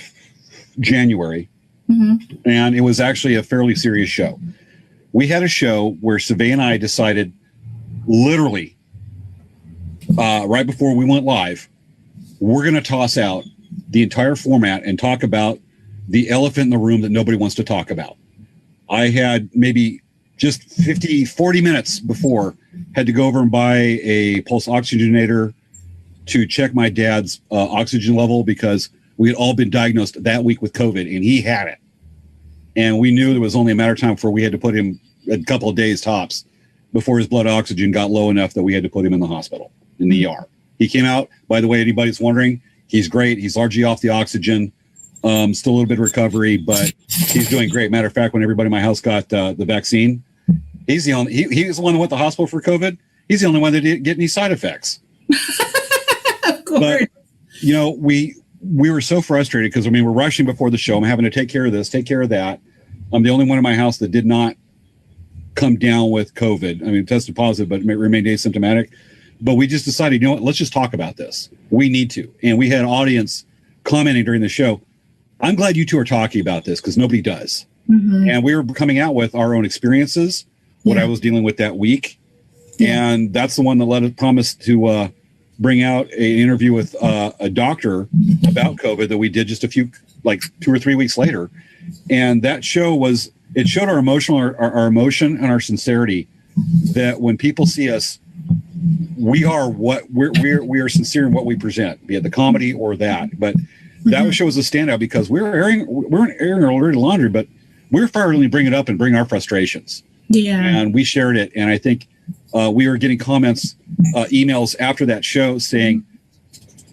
[SPEAKER 1] January, and it was actually a fairly serious show. We had a show where Svea and I decided, literally, right before we went live, we're going to toss out the entire format and talk about the elephant in the room that nobody wants to talk about. I had maybe just 40 minutes before, had to go over and buy a pulse oxygenator to check my dad's oxygen level because we had all been diagnosed that week with COVID and he had it. And we knew there was only a matter of time before we had to put him a couple of days tops before his blood oxygen got low enough that we had to put him in the hospital, in the ER. He came out, by the way, anybody's wondering, he's great. He's largely off the oxygen. Still a little bit of recovery, but he's doing great. Matter of fact, when everybody in my house got the vaccine, he's the only, he was the one that went to the hospital for COVID. He's the only one that didn't get any side effects.
[SPEAKER 2] Of course.
[SPEAKER 1] But, you know, we were so frustrated because, I mean, we're rushing before the show. I'm having to take care of this, take care of that. I'm the only one in my house that did not come down with COVID. I mean, tested positive, but remained asymptomatic. But we just decided, you know what, let's just talk about this. We need to. And we had an audience commenting during the show. I'm glad you two are talking about this because nobody does. And we were coming out with our own experiences, what I was dealing with that week. And that's the one that let us promise to bring out an interview with a doctor about COVID that we did just a few, like 2 or 3 weeks later. And that show was, it showed our our emotion and our sincerity that when people see us, we are we are sincere in what we present, be it the comedy or that. But that show was a standout because we weren't airing our dirty laundry, but we were finally bringing it up and bring our frustrations. Yeah. And we shared it. And I think we were getting comments, emails after that show saying,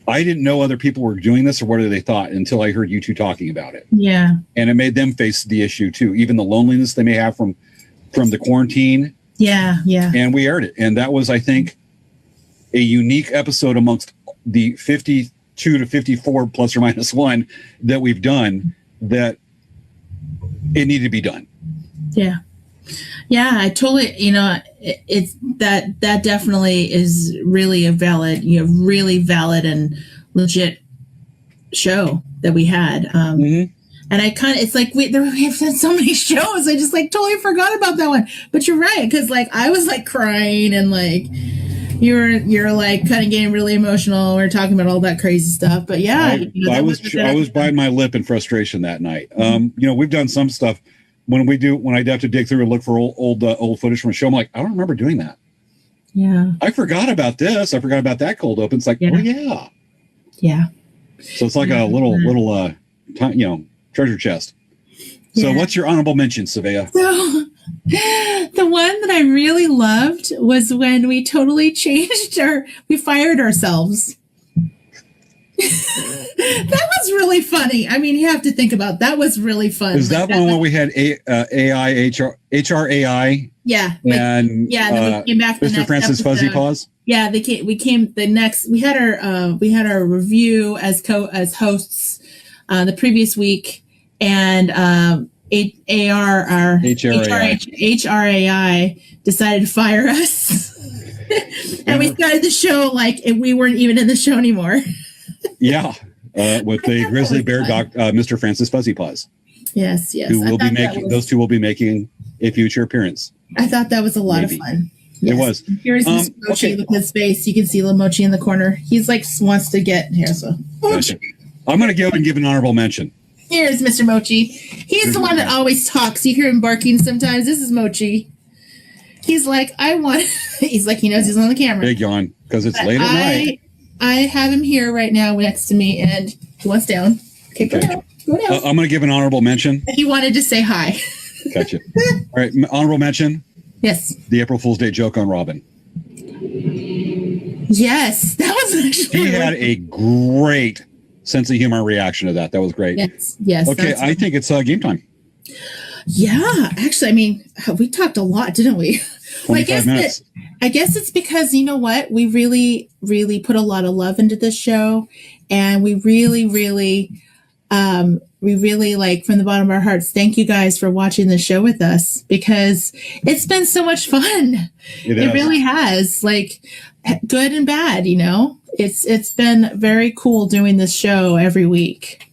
[SPEAKER 1] I didn't know other people were doing this or what they thought until I heard you two talking about it. Yeah. And it made them face the issue too, even the loneliness they may have from the quarantine. Yeah. Yeah. And we aired it. And that was, I think, a unique episode amongst the 52 to 54 plus or minus one that we've done, that it needed to be done. Yeah. Yeah, I totally, it's that definitely is really a valid, really valid and legit show that we had. And I it's like we've done so many shows. I just totally forgot about that one. But you're right, because I was crying and you're kind of getting really emotional. We're talking about all that crazy stuff. But yeah, I was biting my lip in frustration that night. We've done some stuff. When I have to dig through and look for old footage from a show, I'm like, I don't remember doing that. Yeah. I forgot about this. I forgot about that cold open. It's like, oh yeah. Yeah. So it's like a little treasure chest. So what's your honorable mention, Svea?
[SPEAKER 2] So the one that I really loved was when we totally we fired ourselves. That was really funny. I mean, you have to think about that. Was really fun.
[SPEAKER 1] Is that one where we had AI, HRAI?
[SPEAKER 2] Yeah.
[SPEAKER 1] And
[SPEAKER 2] then we came back
[SPEAKER 1] Mr. Francis Fuzzy Paws?
[SPEAKER 2] Yeah, we came the next. We had our review as hosts the previous week, and HRAI decided to fire us, and we started the show like we weren't even in the show anymore. Yeah, with the grizzly bear doc, Mr. Francis Fuzzy Paws. Yes. Who will be making those two will be making a future appearance. I thought that was a lot of fun. Yes. It was. Here's Mr. Mochi with his face. You can see little Mochi in the corner. He's wants to get here. So Mochi. I'm going to go and give an honorable mention. Here's Mr. Mochi. He's the one that always talks. You hear him barking sometimes. This is Mochi. He's like, he's like, he knows he's on the camera. Big yawn because it's late at night. I have him here right now next to me, and he wants down. Okay, go down. I'm going to give an honorable mention. He wanted to say hi. Gotcha. All right, honorable mention. Yes. The April Fool's Day joke on Robin. Yes, that was actually. He had a great
[SPEAKER 1] sense of humor reaction to that. That was great.
[SPEAKER 2] Yes.
[SPEAKER 1] Okay, I think it's game time.
[SPEAKER 2] Yeah, actually, I mean, we talked a lot, didn't we?
[SPEAKER 1] 25 minutes.
[SPEAKER 2] I guess it's because, you know what? We really, really put a lot of love into this show, and we really, like, from the bottom of our hearts, thank you guys for watching the show with us, because it's been so much fun. It really has, like, good and bad, you know? It's been very cool doing this show every week.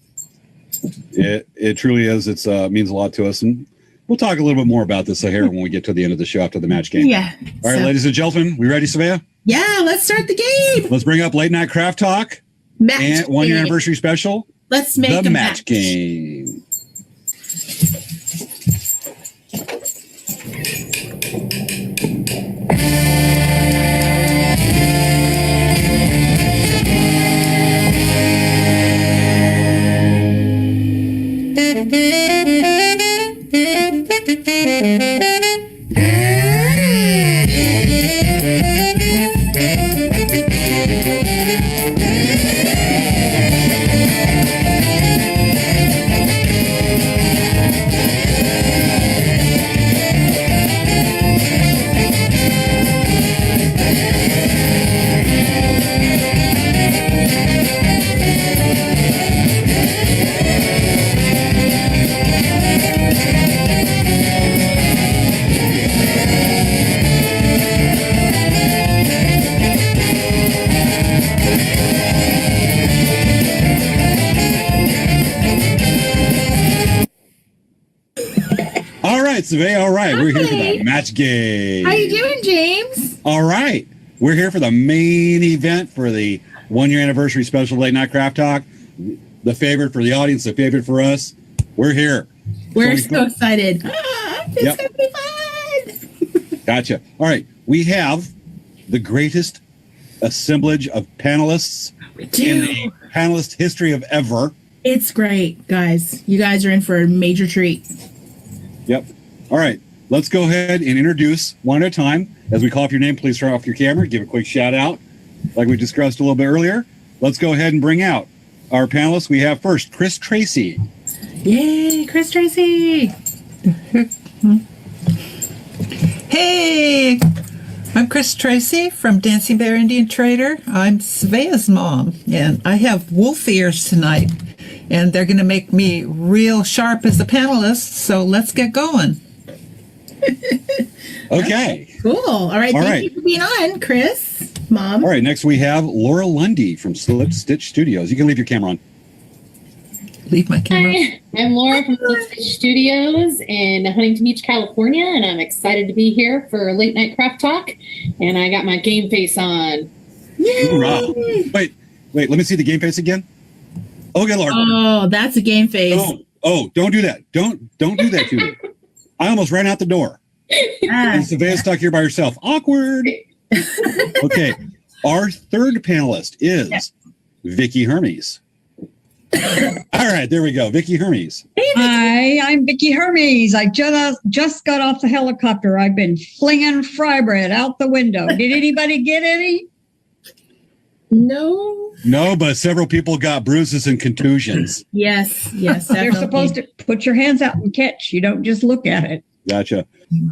[SPEAKER 1] It truly is. It's means a lot to us, and we'll talk a little bit more about this here when we get to the end of the show after the match game.
[SPEAKER 2] Yeah.
[SPEAKER 1] All right, ladies and gentlemen, we ready, Svea?
[SPEAKER 2] Yeah, let's start the game.
[SPEAKER 1] Let's bring up Late Night Craft Talk and 1 year anniversary special.
[SPEAKER 2] Let's make
[SPEAKER 1] the
[SPEAKER 2] a
[SPEAKER 1] match game. Svea, all right. We're here for the match game.
[SPEAKER 2] How you doing, James?
[SPEAKER 1] All right. We're here for the main event for the 1 year anniversary special Late Night Craft Talk. The favorite for the audience, the favorite for us. We're here.
[SPEAKER 2] We're so excited. It's going to be fun.
[SPEAKER 1] Gotcha. All right. We have the greatest assemblage of panelists in the panelist history of ever.
[SPEAKER 2] It's great, guys. You guys are in for a major treat.
[SPEAKER 1] Yep. All right, let's go ahead and introduce one at a time. As we call up your name, please turn off your camera. Give a quick shout out, like we discussed a little bit earlier. Let's go ahead and bring out our panelists. We have first Chris Tracy.
[SPEAKER 2] Yay, Chris Tracy.
[SPEAKER 3] Hey, I'm Chris Tracy from Dancing Bear Indian Trader. I'm Svea's mom, and I have wolf ears tonight, and they're going to make me real sharp as a panelist, so let's get going.
[SPEAKER 1] Okay.
[SPEAKER 2] Cool. All right. Thank you for being on, Chris, Mom.
[SPEAKER 1] All right. Next, we have Laura Lundy from Slip Stitch Studios. You can leave your camera on.
[SPEAKER 3] Leave my camera.
[SPEAKER 4] Hi, I'm Laura from Slip Stitch Studios in Huntington Beach, California, and I'm excited to be here for Late Night Craft Talk. And I got my game face on.
[SPEAKER 1] Yay! Wait. Let me see the game face again. Okay, Laura.
[SPEAKER 2] Oh, that's a game face.
[SPEAKER 1] Don't do that. Don't do that to me. I almost ran out the door. And Svea's stuck here by herself. Awkward. Okay. Our third panelist is Vicky Hermes. All right, there we go. Vicky Hermes.
[SPEAKER 5] Hi, I'm Vicky Hermes. I just got off the helicopter. I've been flinging fry bread out the window. Did anybody get any?
[SPEAKER 1] No, but several people got bruises and contusions.
[SPEAKER 2] Yes,
[SPEAKER 5] They're supposed to put your hands out and catch. You don't just look at it.
[SPEAKER 1] Gotcha.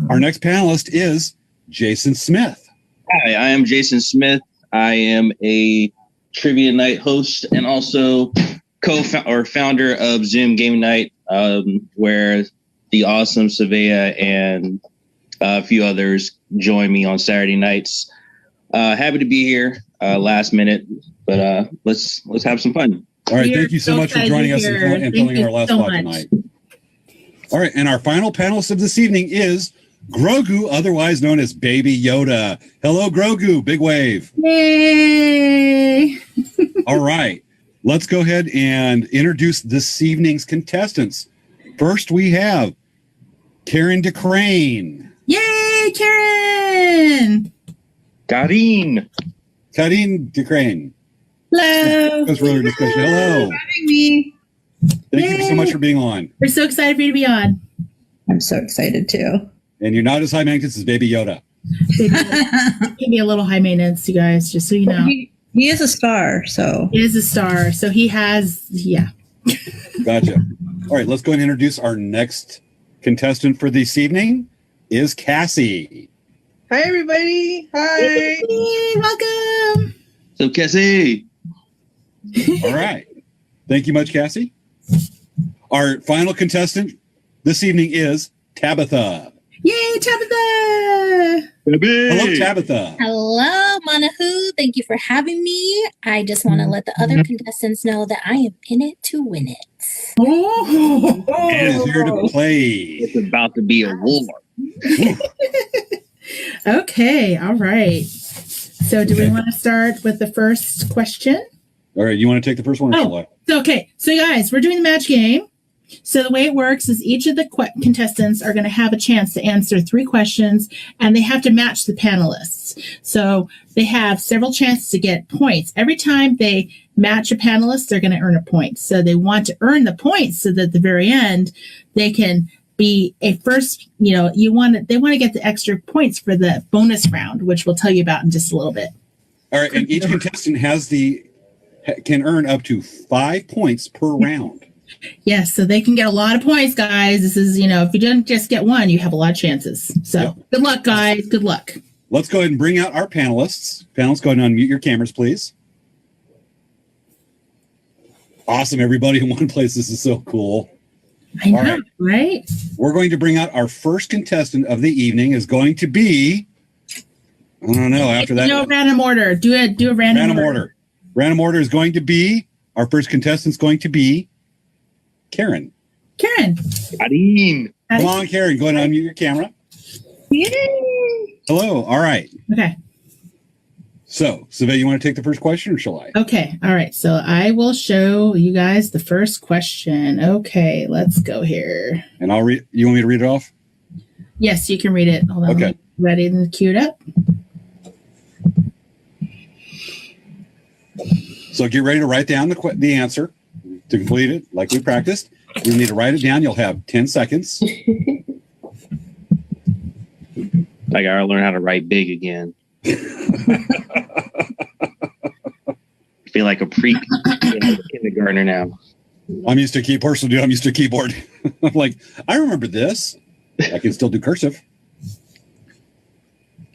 [SPEAKER 1] Our next panelist is Jason Smith.
[SPEAKER 6] Hi, I am Jason Smith. I am a trivia night host and also founder of Zoom Game Night, where the awesome Svea and a few others join me on Saturday nights. Happy to be here last minute, but let's have some fun.
[SPEAKER 1] All right, thank you so much for joining us and filling our last spot tonight. All right, and our final panelist of this evening is Grogu, otherwise known as Baby Yoda. Hello, Grogu. Big wave.
[SPEAKER 2] Yay!
[SPEAKER 1] All right, let's go ahead and introduce this evening's contestants. First, we have Karen DeCrane.
[SPEAKER 2] Yay, Karen!
[SPEAKER 6] Karine
[SPEAKER 1] DeCrane.
[SPEAKER 2] Hello.
[SPEAKER 1] That's really discussion. Hello.
[SPEAKER 5] Having me.
[SPEAKER 1] Thank you so much for being on.
[SPEAKER 2] We're so excited for you to be on.
[SPEAKER 5] I'm so excited too.
[SPEAKER 1] And you're not as high maintenance as Baby Yoda.
[SPEAKER 2] Give me a little high maintenance, you guys, just so you know.
[SPEAKER 7] He is a star, so.
[SPEAKER 2] He is a star. So he has, yeah.
[SPEAKER 1] Gotcha. All right, let's go and introduce our next contestant for this evening is Cassie.
[SPEAKER 8] Hi, everybody. Hi.
[SPEAKER 2] Hey, welcome.
[SPEAKER 6] So, Cassie.
[SPEAKER 1] All right. Thank you much, Cassie. Our final contestant this evening is Tabitha.
[SPEAKER 2] Yay, Tabitha.
[SPEAKER 1] Hello, Tabitha.
[SPEAKER 9] Hello, Manahu. Thank you for having me. I just want to let the other contestants know that I am in it to win it.
[SPEAKER 2] Oh.
[SPEAKER 1] It is here to play.
[SPEAKER 6] It's about to be a war.
[SPEAKER 2] Okay, all right. So do we want to start with the first question?
[SPEAKER 1] All right, you want to take the first one? Or
[SPEAKER 2] Okay. So guys, we're doing the match game. So the way it works is each of the contestants are going to have a chance to answer 3 questions, and they have to match the panelists. So they have several chances to get points. Every time they match a panelist, they're going to earn a point. So they want to earn the points so that at the very end, they can be a first, they want to get the extra points for the bonus round, which we'll tell you about in just a little bit.
[SPEAKER 1] All right, and each contestant can earn up to 5 points per round.
[SPEAKER 2] Yes, so they can get a lot of points, guys. This is, if you don't just get one, you have a lot of chances. So Good luck, guys. Good luck.
[SPEAKER 1] Let's go ahead and bring out our panelists. Panelists, go ahead and unmute your cameras, please. Awesome, everybody in one place. This is so cool.
[SPEAKER 2] I know, right?
[SPEAKER 1] We're going to bring out our first contestant of the evening is going to be, I don't know, after that.
[SPEAKER 2] Random order. Do a random order.
[SPEAKER 1] Random order is going to be, our first contestant is going to be Karen.
[SPEAKER 6] Adine.
[SPEAKER 1] Come on, Karen. Go ahead and unmute your camera.
[SPEAKER 2] Yay!
[SPEAKER 1] Hello. All right.
[SPEAKER 2] Okay.
[SPEAKER 1] So, Svea, you want to take the first question or shall I?
[SPEAKER 2] Okay. All right. So I will show you guys the first question. Okay. Let's go here.
[SPEAKER 1] And I'll read. You want me to read it off?
[SPEAKER 2] Yes, you can read it. Hold on.
[SPEAKER 1] Okay.
[SPEAKER 2] Ready and queued up.
[SPEAKER 1] So get ready to write down the answer. To complete it, like we practiced, you need to write it down. You'll have 10 seconds.
[SPEAKER 6] I gotta learn how to write big again. I feel like a kindergartner now.
[SPEAKER 1] I'm used to keyboard. I'm like, I remember this. I can still do cursive.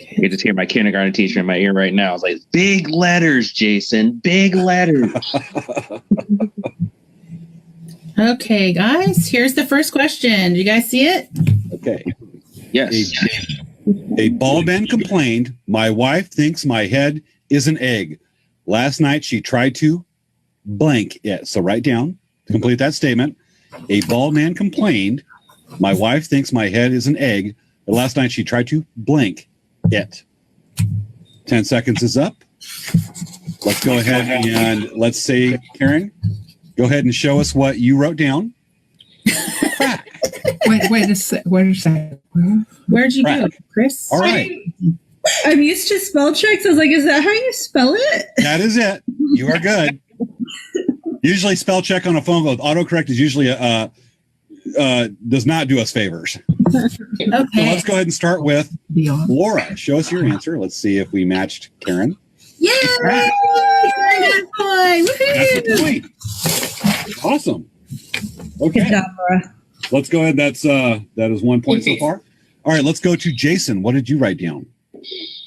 [SPEAKER 6] I can just hear my kindergarten teacher in my ear right now. It's like, big letters, Jason, big letters.
[SPEAKER 2] Okay, guys, here's the first question. Do you guys see it?
[SPEAKER 1] Okay.
[SPEAKER 6] Yes.
[SPEAKER 1] A bald man complained, my wife thinks my head is an egg. Last night she tried to blank it. So write down, complete that statement. A bald man complained, my wife thinks my head is an egg. Last night she tried to blank it. 10 seconds is up. Let's go ahead and let's say, Karen, go ahead and show us what you wrote down.
[SPEAKER 3] Wait a second.
[SPEAKER 2] Where'd you go, Chris?
[SPEAKER 1] All right.
[SPEAKER 7] I'm used to spell checks. I was like, is that how you spell it?
[SPEAKER 1] That is it. You are good. Usually spell check on a phone with autocorrect is usually does not do us favors.
[SPEAKER 2] Okay.
[SPEAKER 1] So let's go ahead and start with Laura. Show us your answer. Let's see if we matched Karen.
[SPEAKER 2] Yay! Karen got a point.
[SPEAKER 1] That's the point. Awesome. Okay.
[SPEAKER 7] Good job, Laura.
[SPEAKER 1] Let's go ahead. That is 1 point so far. All right, let's go to Jason. What did you write down?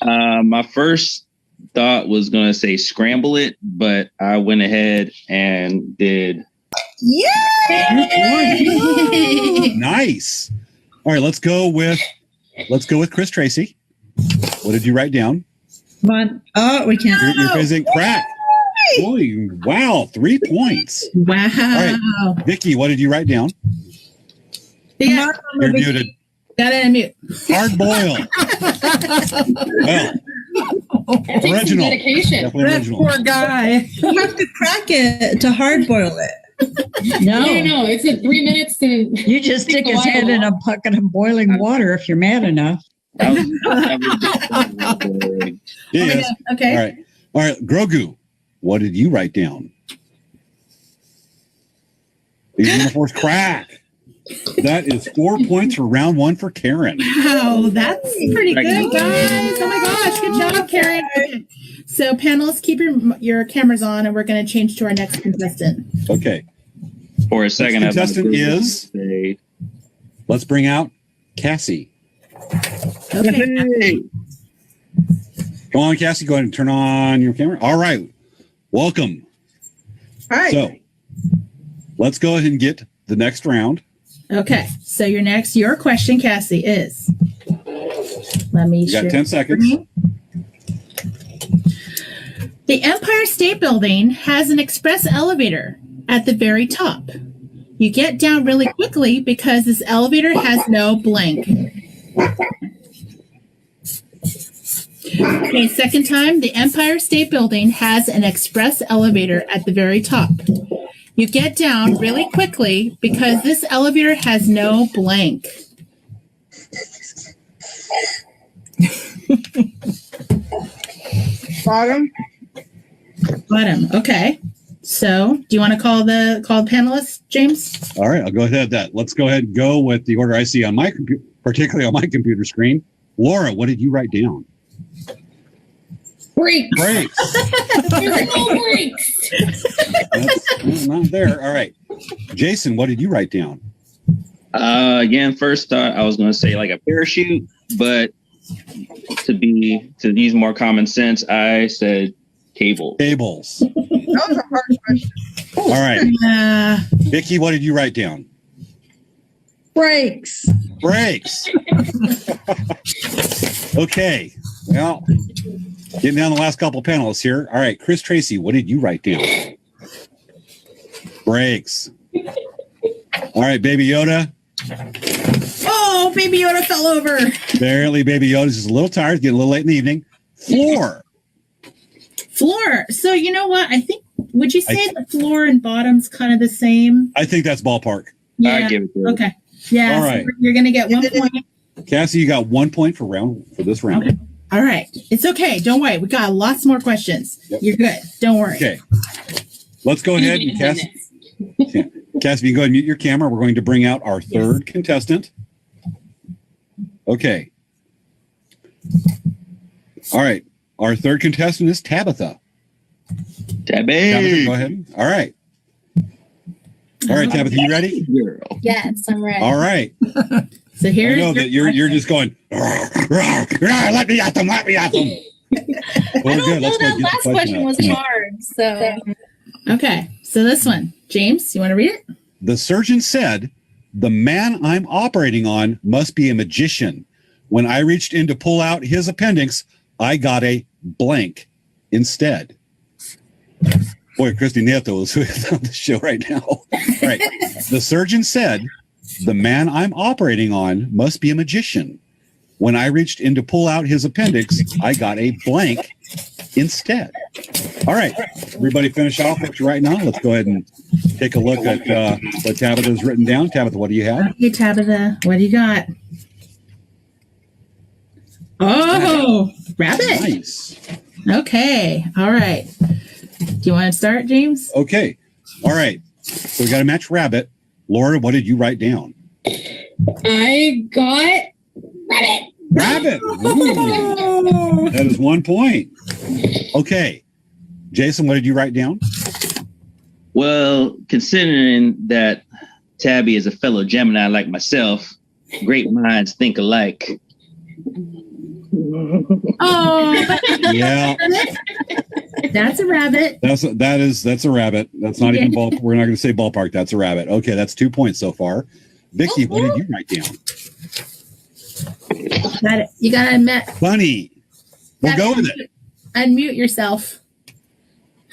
[SPEAKER 6] My first thought was going to say scramble it, but I went ahead and did.
[SPEAKER 2] Yay!
[SPEAKER 1] Nice. All right, let's go with Chris Tracy. What did you write down?
[SPEAKER 7] Come on. Oh, we can't.
[SPEAKER 1] You're facing crack. Holy, wow, 3 points.
[SPEAKER 2] Wow.
[SPEAKER 1] All right, Vicky, what did you write down?
[SPEAKER 2] Yeah.
[SPEAKER 1] You're muted.
[SPEAKER 2] Got it unmute.
[SPEAKER 1] Hard boil. Well, original.
[SPEAKER 4] Dedication.
[SPEAKER 1] Definitely
[SPEAKER 3] That
[SPEAKER 1] original.
[SPEAKER 3] poor guy.
[SPEAKER 7] You have to crack it to hard boil it.
[SPEAKER 4] No, it's in 3 minutes to.
[SPEAKER 5] You just stick his head in a bucket of boiling water if you're mad enough.
[SPEAKER 1] Yes.
[SPEAKER 2] Okay.
[SPEAKER 1] All right, Grogu, what did you write down? The uniform's crack. That is 4 points for round one for Karen.
[SPEAKER 2] Wow, that's pretty good, guys. Oh my gosh, good job, Karen. Okay. So, panelists, keep your cameras on, and we're going to change to our next contestant.
[SPEAKER 1] Okay.
[SPEAKER 6] For a second,
[SPEAKER 1] next contestant is. Let's bring out Cassie.
[SPEAKER 2] Okay.
[SPEAKER 1] Come on, Cassie. Go ahead and turn on your camera. All right. Welcome.
[SPEAKER 8] Hi.
[SPEAKER 1] So, let's go ahead and get the next round.
[SPEAKER 2] Okay. So, your question, Cassie, is. Let me
[SPEAKER 1] You got 10 seconds.
[SPEAKER 2] The Empire State Building has an express elevator at the very top. You get down really quickly because this elevator has no blank. Okay, second time. The Empire State Building has an express elevator at the very top. You get down really quickly because this elevator has no blank.
[SPEAKER 8] Bottom.
[SPEAKER 2] Bottom. Okay. So, do you want to call the panelists, James?
[SPEAKER 1] All right, I'll go ahead with that. Let's go ahead and go with the order I see on my computer, particularly on my computer screen. Laura, what did you write down?
[SPEAKER 4] Brakes.
[SPEAKER 1] Brakes.
[SPEAKER 4] There's no brakes.
[SPEAKER 1] That's not there. All right. Jason, what did you write down?
[SPEAKER 6] Again, first thought I was going to say like a parachute, but to use more common sense, I said cable.
[SPEAKER 1] Cables.
[SPEAKER 8] That was a hard question.
[SPEAKER 1] All right. Vicky, what did you write down?
[SPEAKER 5] Brakes.
[SPEAKER 1] Brakes. Okay. Well, getting down the last couple of panelists here. All right, Chris Tracy, what did you write down? Brakes. All right, Baby Yoda.
[SPEAKER 2] Oh, Baby Yoda fell over.
[SPEAKER 1] Apparently, Baby Yoda's just a little tired, getting a little late in the evening. Floor.
[SPEAKER 2] Floor. So, you know what? Would you say the floor and bottom's kind of the same?
[SPEAKER 1] I think that's ballpark.
[SPEAKER 2] Yeah.
[SPEAKER 6] I give it to her.
[SPEAKER 2] Okay. Yeah.
[SPEAKER 1] All right.
[SPEAKER 2] So you're going to get 1 point.
[SPEAKER 1] Cassie, you got 1 point for this round.
[SPEAKER 2] Okay. All right. It's okay. Don't worry. We got lots more questions. Yep. You're good. Don't worry.
[SPEAKER 1] Okay. Let's go ahead and Cassie, you can go ahead and mute your camera. We're going to bring out our third contestant. Okay. All right. Our third contestant is Tabitha. Tabitha, go ahead. All right. All right, Tabitha, you ready?
[SPEAKER 9] Yes, I'm ready.
[SPEAKER 1] All right.
[SPEAKER 2] So here
[SPEAKER 1] I know that you're just going, let me at them. Well, good. Let's go get
[SPEAKER 9] last
[SPEAKER 1] the
[SPEAKER 9] question was hard. So
[SPEAKER 2] okay. So this one, James, you want to read it?
[SPEAKER 1] The surgeon said, the man I'm operating on must be a magician. When I reached in to pull out his appendix, I got a blank instead. Boy, Christy Nieto is on the show right now. All right. The surgeon said, the man I'm operating on must be a magician. When I reached in to pull out his appendix, I got a blank instead. All right. Everybody finish off what you're writing on. Let's go ahead and take a look at what Tabitha's written down. Tabitha, what do you have?
[SPEAKER 2] Hey, Tabitha, what do you got? Oh, rabbit.
[SPEAKER 1] Nice.
[SPEAKER 2] Okay. All right. Do you want to start, James?
[SPEAKER 1] Okay. All right. So we got to match rabbit. Laura, what did you write down?
[SPEAKER 4] I got rabbit.
[SPEAKER 1] Rabbit. Ooh. That is 1 point. Okay. Jason, what did you write down?
[SPEAKER 6] Well, considering that Tabby is a fellow Gemini like myself, great minds think alike.
[SPEAKER 2] Oh,
[SPEAKER 1] Yeah.
[SPEAKER 2] That's a rabbit.
[SPEAKER 1] That's a rabbit. That's not even ball. We're not going to say ballpark. That's a rabbit. Okay, that's 2 points so far. Vicky, what did you write down?
[SPEAKER 2] You got to admit.
[SPEAKER 1] Bunny. We'll go with it.
[SPEAKER 2] Unmute yourself.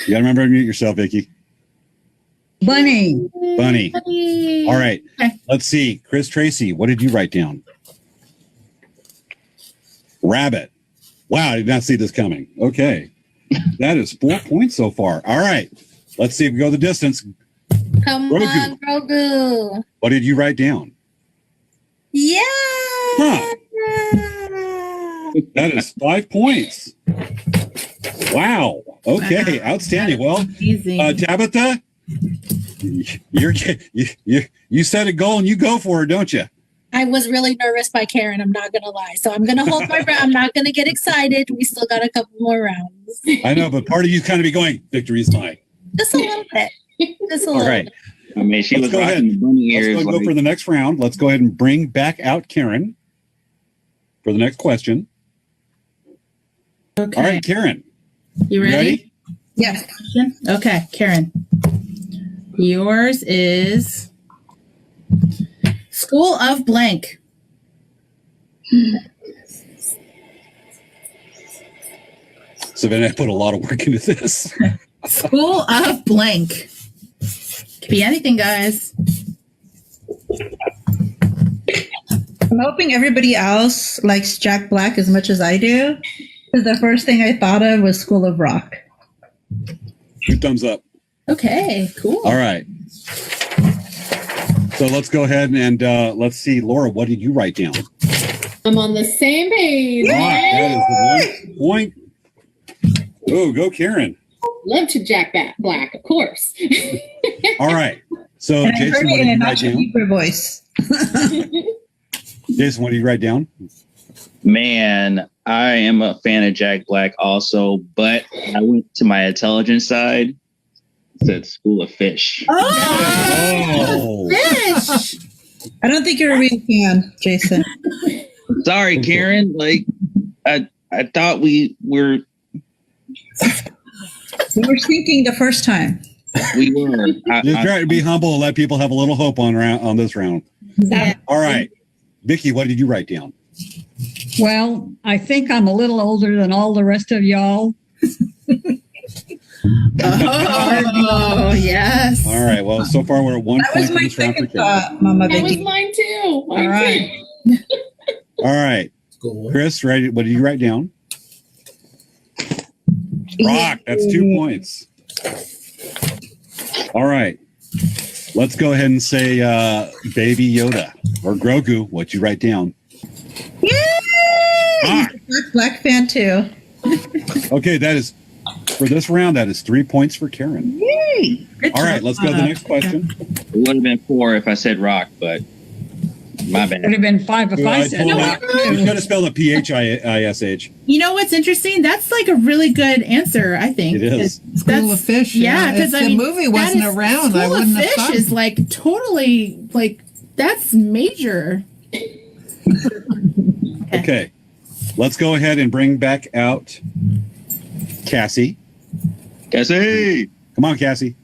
[SPEAKER 1] You got to remember to unmute yourself, Vicky.
[SPEAKER 5] Bunny.
[SPEAKER 1] Bunny. All right.
[SPEAKER 2] Okay.
[SPEAKER 1] Let's see. Chris Tracy, what did you write down? Rabbit. Wow, I did not see this coming. Okay. That is 4 points so far. All right. Let's see if we go the distance.
[SPEAKER 9] come
[SPEAKER 1] Grogu.
[SPEAKER 9] on, Grogu.
[SPEAKER 1] What did you write down?
[SPEAKER 9] Yeah.
[SPEAKER 1] Huh. That is 5 points. Wow. Okay.
[SPEAKER 2] Wow.
[SPEAKER 1] Outstanding. Well,
[SPEAKER 2] Amazing.
[SPEAKER 1] Tabitha, You set a goal and you go for it, don't you?
[SPEAKER 9] I was really nervous by Karen. I'm not going to lie. So I'm going to hold my breath. I'm not going to get excited. We still got a couple more rounds.
[SPEAKER 1] I know, but part of you kind of be going, victory's mine.
[SPEAKER 9] Just a little bit. Just a little
[SPEAKER 1] All right.
[SPEAKER 9] bit.
[SPEAKER 6] I mean, she was
[SPEAKER 1] Let's go ahead.
[SPEAKER 6] rocking the bunny ears.
[SPEAKER 1] Let's go for the next round. Let's go ahead and bring back out Karen for the next question.
[SPEAKER 2] Okay.
[SPEAKER 1] All right, Karen.
[SPEAKER 2] You ready?
[SPEAKER 7] Yes.
[SPEAKER 2] Okay, Karen. Yours is School of Blank.
[SPEAKER 1] Savannah, I put a lot of work into this.
[SPEAKER 2] School of Blank. Could be anything, guys.
[SPEAKER 7] I'm hoping everybody else likes Jack Black as much as I do. Because the first thing I thought of was School of Rock.
[SPEAKER 1] 2 thumbs up.
[SPEAKER 2] Okay, cool.
[SPEAKER 1] All right. So let's go ahead and let's see. Laura, what did you write down?
[SPEAKER 4] I'm on the same page.
[SPEAKER 1] That is the 1 point. Oh, go Karen.
[SPEAKER 4] Love to Jack Black, of course.
[SPEAKER 1] All right. So
[SPEAKER 7] And I
[SPEAKER 1] Jason,
[SPEAKER 7] heard
[SPEAKER 1] what
[SPEAKER 7] it
[SPEAKER 1] did
[SPEAKER 7] in
[SPEAKER 1] you
[SPEAKER 7] an
[SPEAKER 1] write down?
[SPEAKER 7] Deeper voice.
[SPEAKER 1] Jason, what did you write down?
[SPEAKER 6] Man, I am a fan of Jack Black also, but I went to my intelligence side. It said School of Fish.
[SPEAKER 1] Oh.
[SPEAKER 2] Fish!
[SPEAKER 7] I don't think you're a real fan, Jason.
[SPEAKER 6] Sorry, Karen. Like, I thought we were.
[SPEAKER 7] We were thinking the first time.
[SPEAKER 6] We were.
[SPEAKER 1] Just try to be humble and let people have a little hope on this round.
[SPEAKER 2] Yeah.
[SPEAKER 1] All right. Vicky, what did you write down?
[SPEAKER 5] Well, I think I'm a little older than all the rest of y'all.
[SPEAKER 2] Oh, yes.
[SPEAKER 1] All right. Well, so far we're at 1
[SPEAKER 7] That
[SPEAKER 1] point
[SPEAKER 7] was
[SPEAKER 1] for
[SPEAKER 7] my
[SPEAKER 1] this round for
[SPEAKER 7] second
[SPEAKER 1] Karen.
[SPEAKER 7] thought, Mama
[SPEAKER 4] That was
[SPEAKER 7] Vicky.
[SPEAKER 4] mine too.
[SPEAKER 7] All right.
[SPEAKER 1] All right. Chris, what did you write down? Rock. That's 2 points. All right. Let's go ahead and say Baby Yoda or Grogu. What you write down?
[SPEAKER 7] Yay!
[SPEAKER 1] Rock.
[SPEAKER 7] Black fan too.
[SPEAKER 1] Okay, that is for this round. That is 3 points for Karen.
[SPEAKER 7] Yay!
[SPEAKER 2] Good
[SPEAKER 1] All right,
[SPEAKER 2] job.
[SPEAKER 1] let's go to the next question.
[SPEAKER 6] It would have been 4 if I said rock, but my bad.
[SPEAKER 5] Would have been 5 if I said that.
[SPEAKER 1] You should have spelled it Phish.
[SPEAKER 2] You know what's interesting? That's like a really good answer, I think.
[SPEAKER 1] It is.
[SPEAKER 3] School of Fish.
[SPEAKER 2] Yeah, because
[SPEAKER 3] if the movie wasn't around, I wouldn't have
[SPEAKER 2] Fish
[SPEAKER 3] thought.
[SPEAKER 2] is like totally like that's major.
[SPEAKER 1] Okay, let's go ahead and bring back out Cassie.
[SPEAKER 6] Cassie.
[SPEAKER 1] Come on, Cassie.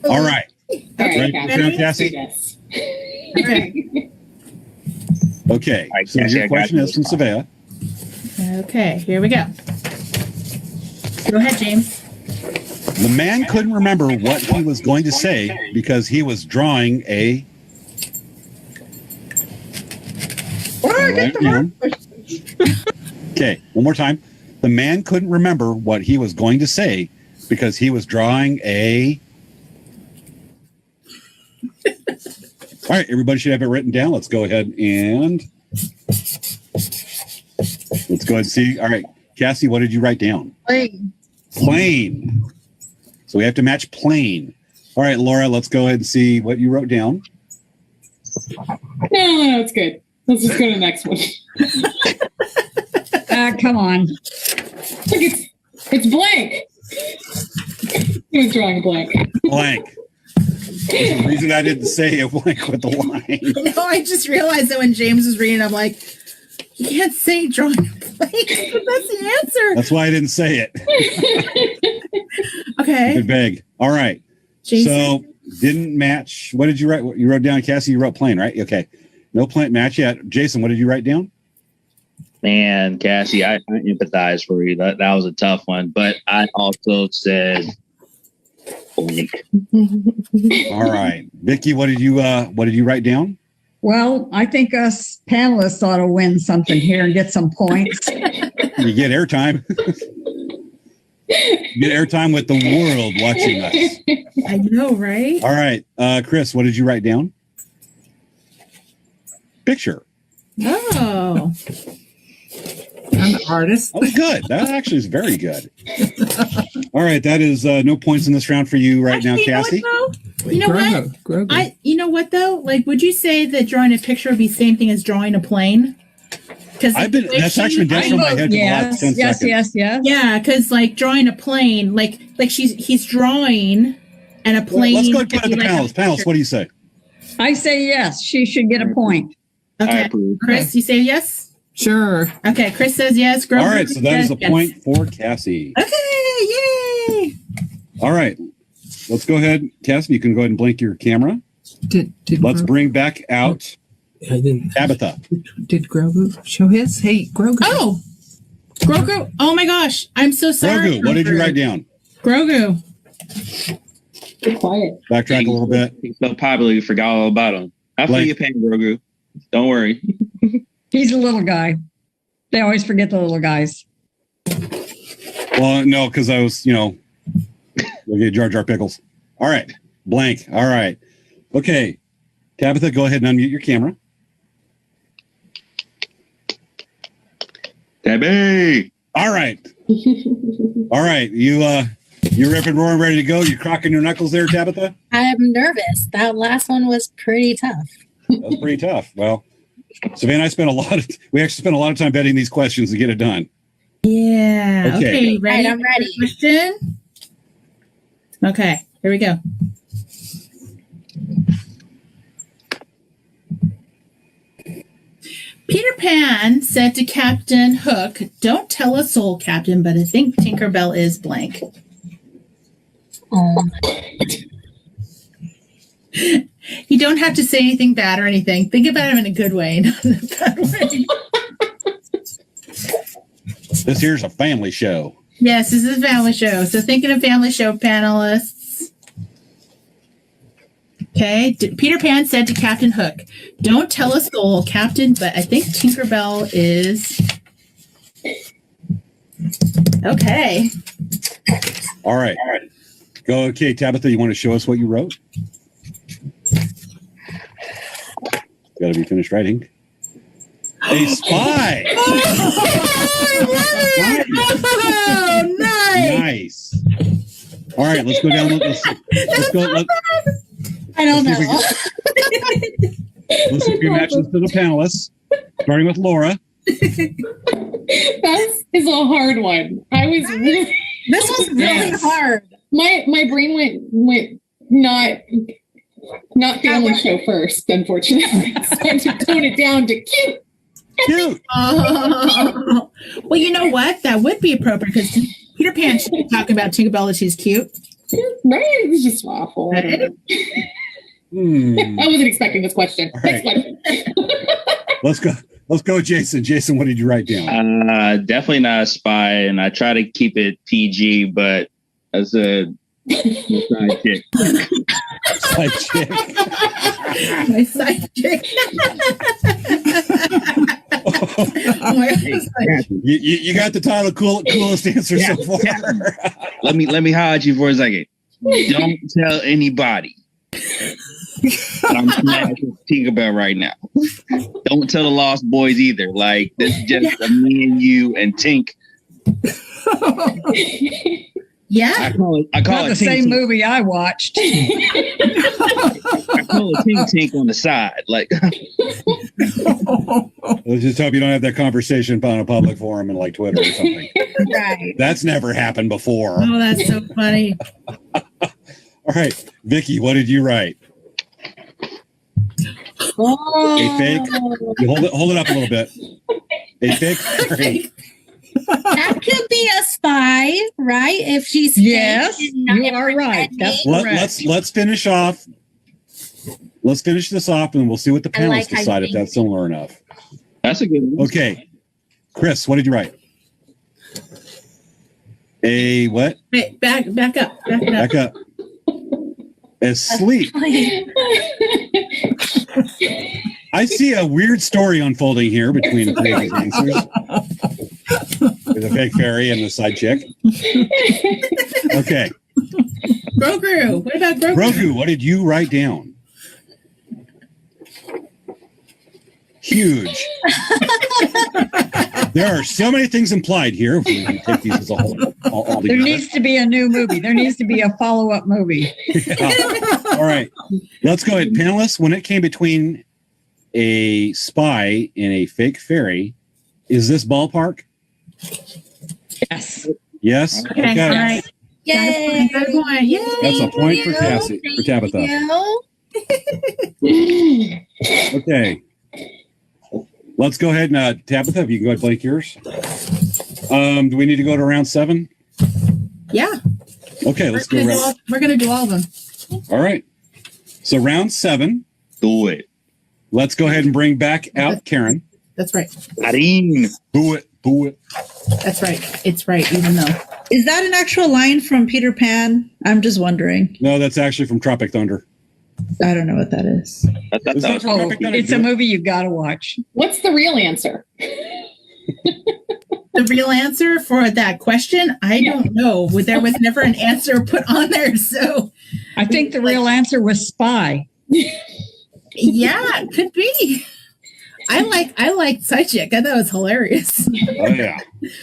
[SPEAKER 1] All right.
[SPEAKER 4] All right,
[SPEAKER 1] Ready? Cassie?
[SPEAKER 4] Yes.
[SPEAKER 2] Okay.
[SPEAKER 1] Okay.
[SPEAKER 6] right,
[SPEAKER 1] So
[SPEAKER 6] Cassie,
[SPEAKER 1] your
[SPEAKER 6] I got
[SPEAKER 1] question
[SPEAKER 6] you.
[SPEAKER 1] is from Svea.
[SPEAKER 2] Okay, here we go. Go ahead, James.
[SPEAKER 1] The man couldn't remember what he was going to say because he was drawing a. Write down. Okay, one more time. The man couldn't remember what he was going to say because he was drawing a. All right, everybody should have it written down. Let's go ahead and let's go ahead and see. All right, Cassie, what did you write down? Plane. So we have to match plane. All right, Laura, let's go ahead and see what you wrote down.
[SPEAKER 4] No, it's good. Let's just go to the next one.
[SPEAKER 5] Come on.
[SPEAKER 4] Look, it's blank. He was drawing a blank.
[SPEAKER 1] Blank. There's a reason I didn't say a blank with the line.
[SPEAKER 2] No, I just realized that when James was reading, I'm like, you can't say drawing a blank, but that's the answer.
[SPEAKER 1] That's why I didn't say it.
[SPEAKER 2] Okay.
[SPEAKER 1] Good beg. All right.
[SPEAKER 2] Jason?
[SPEAKER 1] So didn't match. What did you write? You wrote down, Cassie, you wrote plane, right? Okay. No plane match yet. Jason, what did you write down?
[SPEAKER 6] Man, Cassie, I empathize for you. That was a tough one, but I also said blank.
[SPEAKER 1] All right. Vicky, what did you write down?
[SPEAKER 5] Well, I think us panelists ought to win something here and get some points.
[SPEAKER 1] You get airtime. You get airtime with the world watching us.
[SPEAKER 2] I know, right?
[SPEAKER 1] All right. Chris, what did you write down? Picture.
[SPEAKER 2] Oh.
[SPEAKER 3] I'm the artist.
[SPEAKER 1] That was good. That actually is very good. All right. That is no points in this round for you right now,
[SPEAKER 2] Actually, you know
[SPEAKER 1] Cassie.
[SPEAKER 2] what, though? You know what?
[SPEAKER 3] Grogu.
[SPEAKER 2] You know what though? Like, would you say that drawing a picture would be the same thing as drawing a plane? Because
[SPEAKER 1] that's actually been dancing in my head for the last 10 seconds.
[SPEAKER 5] Yes.
[SPEAKER 2] Yeah, because like drawing a plane, like he's drawing, and a plane.
[SPEAKER 1] Let's go and put it to the panelists. Panelists, what do you say?
[SPEAKER 5] I say yes. She should get a point.
[SPEAKER 2] Okay, Chris, you say yes?
[SPEAKER 3] Sure.
[SPEAKER 2] Okay, Chris says yes.
[SPEAKER 1] All right, so that is a point for Cassie.
[SPEAKER 2] Okay, yay!
[SPEAKER 1] All right, let's go ahead, Cassie. You can go ahead and blink your camera. Let's bring back out Tabitha.
[SPEAKER 3] Did Grogu show his? Hey, Grogu.
[SPEAKER 2] Oh, Grogu. Oh my gosh, I'm so sorry.
[SPEAKER 1] Grogu, what did you write down?
[SPEAKER 2] Grogu.
[SPEAKER 4] Be quiet.
[SPEAKER 1] Backtrack a little bit.
[SPEAKER 6] He's so popular, you forgot all about him. I feel your pain, Grogu. Don't worry.
[SPEAKER 5] He's a little guy. They always forget the little guys.
[SPEAKER 1] Well, no, because I was, look at Jar Jar Pickles. All right, blank. All right. Okay, Tabitha, go ahead and unmute your camera.
[SPEAKER 6] Tabby!
[SPEAKER 1] All right. All right, you ripping, roaring, ready to go? You crocking your knuckles there, Tabitha?
[SPEAKER 9] I'm nervous. That last one was pretty tough.
[SPEAKER 1] That was pretty tough. Well, Savannah and I spent a lot of time vetting these questions to get it done.
[SPEAKER 2] Yeah. Okay, ready?
[SPEAKER 9] Right, I'm ready.
[SPEAKER 2] Question? Okay, here we go. Peter Pan said to Captain Hook, "Don't tell a soul, Captain, but I think Tinkerbell is blank."
[SPEAKER 9] Oh.
[SPEAKER 2] You don't have to say anything bad or anything. Think about him in a good way, not in a bad way.
[SPEAKER 1] This here's a family show.
[SPEAKER 2] Yes, this is a family show. So think of a family show, panelists. Okay. Peter Pan said to Captain Hook, "Don't tell a soul, Captain, but I think Tinkerbell is..." Okay.
[SPEAKER 1] All right. Go. Okay, Tabitha, you want to show us what you wrote? Got to be finished writing. A spy.
[SPEAKER 2] Oh, nice.
[SPEAKER 1] All right, let's go down. Let's go.
[SPEAKER 9] I don't know.
[SPEAKER 1] Let's see if we match this to the panelists, starting with Laura.
[SPEAKER 4] That is a hard one. I was really.
[SPEAKER 9] This was really hard.
[SPEAKER 4] My brain went not family show first, unfortunately. So I had to tone it down to cute.
[SPEAKER 1] Cute.
[SPEAKER 2] Oh. Well, you know what? That would be appropriate because Peter Pan should be talking about Tinkerbell that she's cute.
[SPEAKER 4] Right? It was just awful. I don't know. I wasn't expecting this question.
[SPEAKER 1] Right.
[SPEAKER 4] Next question.
[SPEAKER 1] Let's go, Jason. Jason, what did you write down?
[SPEAKER 6] Definitely not a spy, and I try to keep it PG, but as a side chick.
[SPEAKER 1] Side chick.
[SPEAKER 2] My side chick.
[SPEAKER 1] You got the title coolest answer so far.
[SPEAKER 6] Let me hide you for a second. Don't tell anybody. I'm smashing Tinkerbell right now. Don't tell the Lost Boys either. Like, this is just me and you and Tink.
[SPEAKER 2] Yeah.
[SPEAKER 6] I call it
[SPEAKER 5] the same movie I watched.
[SPEAKER 6] I call it Tink on the side. Like,
[SPEAKER 1] let's just hope you don't have that conversation on a public forum in like Twitter or something.
[SPEAKER 9] Right.
[SPEAKER 1] That's never happened before.
[SPEAKER 2] Oh, that's so funny.
[SPEAKER 1] All right, Vicky, what did you write?
[SPEAKER 9] Oh.
[SPEAKER 1] A fake. You hold it up a little bit. A fake. Great.
[SPEAKER 9] That could be a spy, right? If she's
[SPEAKER 5] yes, you are right. That's correct.
[SPEAKER 1] Let's finish off. Let's finish this off, and we'll see what the panelists decide if that's similar enough.
[SPEAKER 6] That's a good one.
[SPEAKER 1] Okay, Chris, what did you write? A what?
[SPEAKER 2] Wait, back up.
[SPEAKER 1] Back up. Asleep. I see a weird story unfolding here between the three of these answers. There's a fake fairy and the side chick. Okay.
[SPEAKER 2] Grogu. What about Grogu?
[SPEAKER 1] Grogu, what did you write down? huge. There are so many things implied here. If we can take these as a whole, all
[SPEAKER 5] There
[SPEAKER 1] together.
[SPEAKER 5] needs to be a new movie. There needs to be a follow-up movie.
[SPEAKER 1] All right. Let's go ahead. Panelists, when it came between a spy and a fake fairy, is this ballpark?
[SPEAKER 5] Yes.
[SPEAKER 1] Yes?
[SPEAKER 2] Okay. All right.
[SPEAKER 9] Yay!
[SPEAKER 2] Got a point. Yay!
[SPEAKER 1] That's a point for Cassie, for Tabitha. Okay. Let's go ahead and Tabitha, if you can go ahead and blank yours. Do we need to go to round 7?
[SPEAKER 2] Yeah.
[SPEAKER 1] Okay, let's go round.
[SPEAKER 2] We're gonna do all of them.
[SPEAKER 1] All right. So round 7.
[SPEAKER 6] Do it.
[SPEAKER 1] Let's go ahead and bring back out Karen.
[SPEAKER 2] That's right.
[SPEAKER 6] Karin.
[SPEAKER 1] Do it. Do it.
[SPEAKER 2] That's right. It's right, even though.
[SPEAKER 7] Is that an actual line from Peter Pan? I'm just wondering.
[SPEAKER 1] No, that's actually from Tropic Thunder.
[SPEAKER 7] I don't know what that is.
[SPEAKER 6] I thought
[SPEAKER 1] Is
[SPEAKER 6] that
[SPEAKER 1] that
[SPEAKER 6] was
[SPEAKER 1] from
[SPEAKER 5] Oh,
[SPEAKER 1] Tropic Thunder?
[SPEAKER 5] it's a movie you got to watch.
[SPEAKER 4] What's the real answer?
[SPEAKER 2] The real answer for that question, I don't know. There was never an answer put on there, so
[SPEAKER 5] I think the real answer was Spy.
[SPEAKER 2] yeah, it could be. I like Side Chick. I thought it was hilarious.
[SPEAKER 1] Oh, yeah.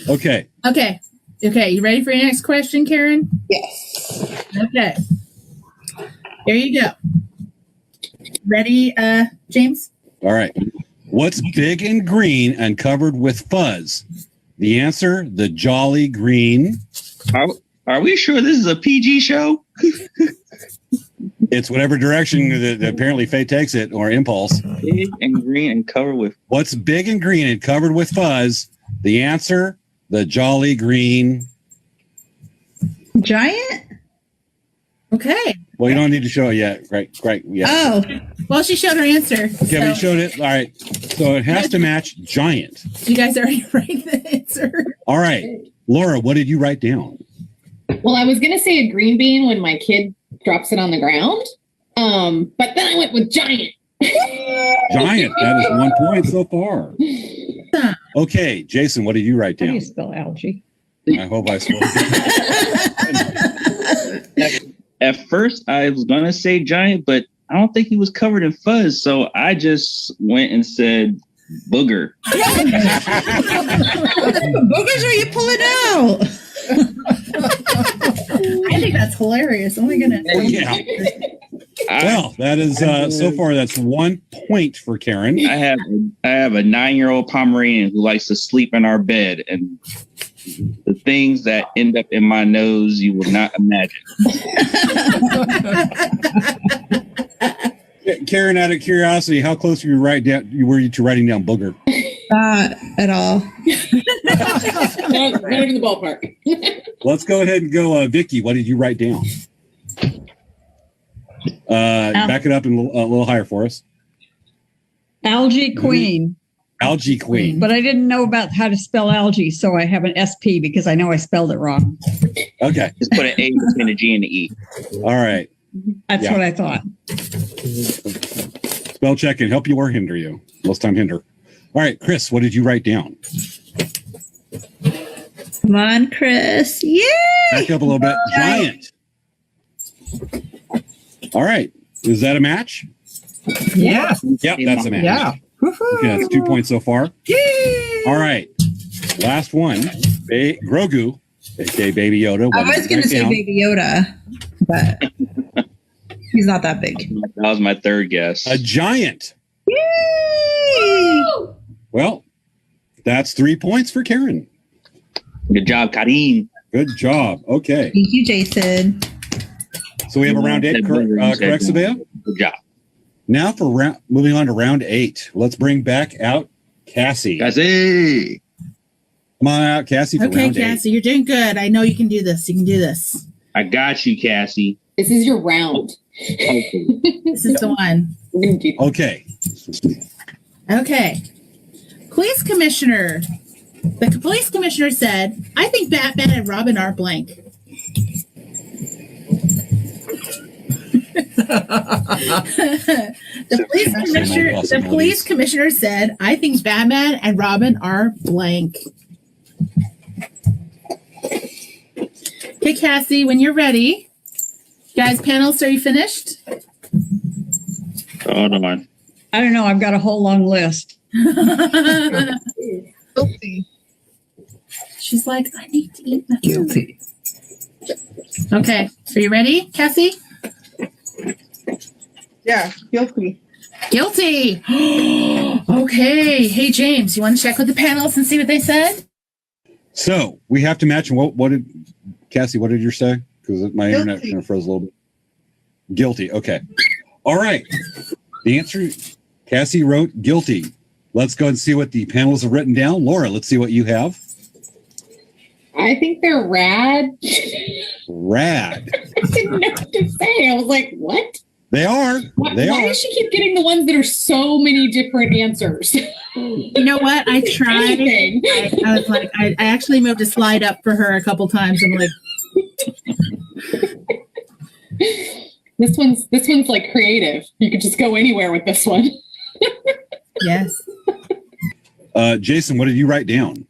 [SPEAKER 1] Okay.
[SPEAKER 2] Okay. You ready for your next question, Karen?
[SPEAKER 7] Yes.
[SPEAKER 2] Okay. Here you go. Ready, James?
[SPEAKER 1] All right. What's big and green and covered with fuzz? The answer, the Jolly Green.
[SPEAKER 6] Are we sure this is a PG show?
[SPEAKER 1] It's whatever direction that apparently fate takes it, or impulse.
[SPEAKER 6] Big and green and covered with.
[SPEAKER 1] What's big and green and covered with fuzz? The answer, the Jolly Green.
[SPEAKER 7] Giant?
[SPEAKER 2] Okay.
[SPEAKER 1] Well, you don't need to show it yet. Right. Yeah.
[SPEAKER 7] Oh,
[SPEAKER 2] Well, she showed her answer.
[SPEAKER 1] Okay, but you showed it. All right. So it has to match giant.
[SPEAKER 2] You guys already write the answer.
[SPEAKER 1] All right. Laura, what did you write down?
[SPEAKER 4] Well, I was going to say a green bean when my kid drops it on the ground. But then I went with giant.
[SPEAKER 1] Giant. That is 1 point so far. Okay, Jason, what did you write
[SPEAKER 5] How do
[SPEAKER 1] down?
[SPEAKER 5] you spell algae?
[SPEAKER 1] I hope I spoke.
[SPEAKER 6] At first, I was going to say giant, but I don't think he was covered in fuzz. So I just went and said booger.
[SPEAKER 7] what boogers are you pulling out?
[SPEAKER 2] I think that's hilarious. Oh my goodness.
[SPEAKER 1] Yeah. Well, that is so far. That's 1 point for Karen.
[SPEAKER 6] I have a 9-year-old Pomeranian who likes to sleep in our bed, and the things that end up in my nose you would not imagine.
[SPEAKER 1] Karen, out of curiosity, how close were you to writing down booger?
[SPEAKER 7] Not at all.
[SPEAKER 4] Not in the ballpark.
[SPEAKER 1] Let's go ahead and go, Vicky. What did you write down? Back it up a little higher for us.
[SPEAKER 5] Algae Queen.
[SPEAKER 1] Algae Queen.
[SPEAKER 5] But I didn't know about how to spell algae, so I have an SP because I know I spelled it wrong.
[SPEAKER 1] Okay.
[SPEAKER 6] Just put an A between a G and an E.
[SPEAKER 1] All right.
[SPEAKER 5] That's
[SPEAKER 1] Yeah.
[SPEAKER 5] what I thought.
[SPEAKER 1] Spell check can help you or hinder you. Most time hinder. All right, Chris, what did you write down?
[SPEAKER 7] Come on, Chris. Yay!
[SPEAKER 1] Back up a little bit. Giant. All right. Is that a match?
[SPEAKER 3] Yeah.
[SPEAKER 1] Yep, that's a match.
[SPEAKER 3] Yeah.
[SPEAKER 1] Okay, that's 2 points so far.
[SPEAKER 3] Yay!
[SPEAKER 1] All right. Last one. Grogu, aka Baby Yoda.
[SPEAKER 7] I was going to say Baby Yoda, but he's not that big.
[SPEAKER 6] That was my third guess.
[SPEAKER 1] A giant.
[SPEAKER 7] Yay!
[SPEAKER 1] Well, that's 3 points for Karen.
[SPEAKER 6] Good job, Karin.
[SPEAKER 1] Good job. Okay.
[SPEAKER 7] Thank you, Jason.
[SPEAKER 1] So we have a round 8, correct, Svea?
[SPEAKER 6] Good job.
[SPEAKER 1] Now for moving on to round 8. Let's bring back out Cassie.
[SPEAKER 6] Cassie.
[SPEAKER 1] Come on out, Cassie, for
[SPEAKER 2] Okay,
[SPEAKER 1] round 8.
[SPEAKER 2] Cassie, you're doing good. I know you can do this. You can do this.
[SPEAKER 6] I got you, Cassie.
[SPEAKER 4] This is your round.
[SPEAKER 6] Okay.
[SPEAKER 2] This is the one.
[SPEAKER 1] Okay.
[SPEAKER 2] Okay. Police commissioner. The police commissioner said, I think Batman and Robin are blank. The police commissioner said, I think Batman and Robin are blank. Okay, Cassie, when you're ready. Guys, panelists, are you finished?
[SPEAKER 6] Hold on.
[SPEAKER 5] I don't know. I've got a whole long list.
[SPEAKER 8] Guilty.
[SPEAKER 2] She's like, I need to eat my food.
[SPEAKER 3] Guilty.
[SPEAKER 2] Okay, are you ready, Cassie?
[SPEAKER 8] Yeah, guilty.
[SPEAKER 2] Guilty. Okay. Hey, James, you want to check with the panelists and see what they said?
[SPEAKER 1] So we have to match. What did Cassie? What did you say? Because my
[SPEAKER 8] Guilty.
[SPEAKER 1] internet kind of froze a little bit. Guilty. Okay. All right. The answer, Cassie wrote guilty. Let's go and see what the panelists have written down. Laura, let's see what you have.
[SPEAKER 4] I think they're rad.
[SPEAKER 1] Rad.
[SPEAKER 4] I didn't know what to say. I was like, what?
[SPEAKER 1] They are.
[SPEAKER 4] Why
[SPEAKER 1] They are.
[SPEAKER 4] does she keep getting the ones that are so many different answers?
[SPEAKER 2] You know what? I tried.
[SPEAKER 4] Anything.
[SPEAKER 2] I was like, I actually moved a slide up for her a couple times. I'm like,
[SPEAKER 4] This one's like creative. You could just go anywhere with this one.
[SPEAKER 2] yes.
[SPEAKER 1] Jason, what did you write down?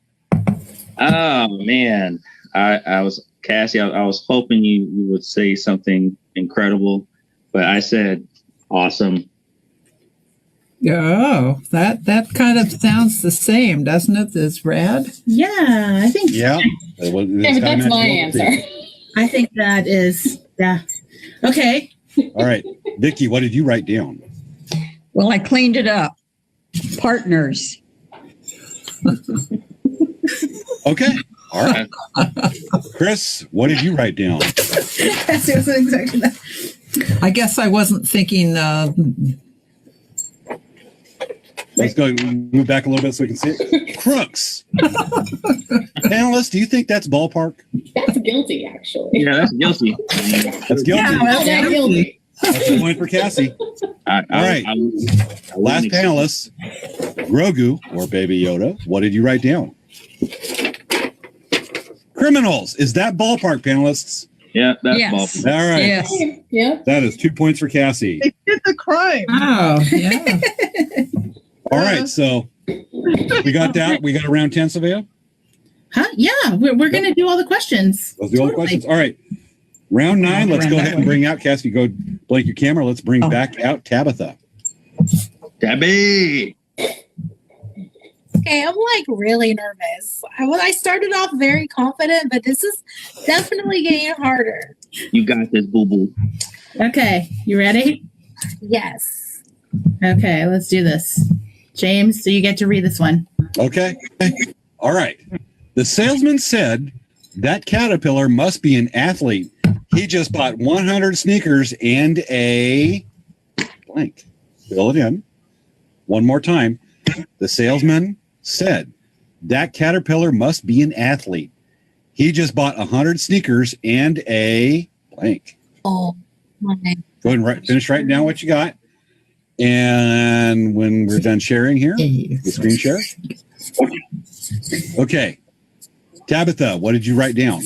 [SPEAKER 6] Oh man, I was Cassie. I was hoping you would say something incredible, but I said awesome.
[SPEAKER 3] Oh, that kind of sounds the same, doesn't it? As rad.
[SPEAKER 2] Yeah, I think.
[SPEAKER 1] Yeah.
[SPEAKER 4] Yeah, but that's my answer.
[SPEAKER 2] I think that is. Yeah. Okay.
[SPEAKER 1] All right. Vicki, what did you write down?
[SPEAKER 5] Well, I cleaned it up. Partners.
[SPEAKER 1] Okay. All right. Chris, what did you write down?
[SPEAKER 2] Cassie was exactly that.
[SPEAKER 3] I guess I wasn't thinking.
[SPEAKER 1] Let's go move back a little bit so we can see it. Crooks. Panelists, do you think that's ballpark?
[SPEAKER 4] That's guilty, actually.
[SPEAKER 6] Yeah, that's guilty.
[SPEAKER 1] That's guilty.
[SPEAKER 2] Yeah,
[SPEAKER 4] Oh, that's guilty.
[SPEAKER 1] That's a point for Cassie. All right. Last panelist, Grogu, or Baby Yoda, what did you write down? Criminals. Is that ballpark, panelists?
[SPEAKER 6] Yeah, that's
[SPEAKER 5] Yes.
[SPEAKER 6] ballpark.
[SPEAKER 1] All right.
[SPEAKER 5] Yes.
[SPEAKER 4] Yeah.
[SPEAKER 1] That is 2 points for Cassie.
[SPEAKER 8] They did the crime.
[SPEAKER 3] Oh, yeah.
[SPEAKER 1] All right. So we got that. We got around 10, Svea?
[SPEAKER 2] Huh? Yeah, we're going to do all the questions.
[SPEAKER 1] Let's do all the questions. All right. Round 9. Let's go ahead and bring out Cassie. Go blank your camera. Let's bring back out Tabitha.
[SPEAKER 6] Tabby.
[SPEAKER 9] Okay, I'm like really nervous. I started off very confident, but this is definitely getting harder.
[SPEAKER 6] You got this, boo boo.
[SPEAKER 2] Okay, you ready?
[SPEAKER 9] Yes.
[SPEAKER 2] Okay, let's do this. James, so you get to read this one.
[SPEAKER 1] Okay. All right. The salesman said that caterpillar must be an athlete. He just bought 100 sneakers and a blank. Fill it in. One more time. The salesman said that caterpillar must be an athlete. He just bought 100 sneakers and a blank.
[SPEAKER 9] Oh my.
[SPEAKER 1] Go ahead and finish writing down what you got. And when we're done sharing here, the screen share. Okay. Tabitha, what did you write down?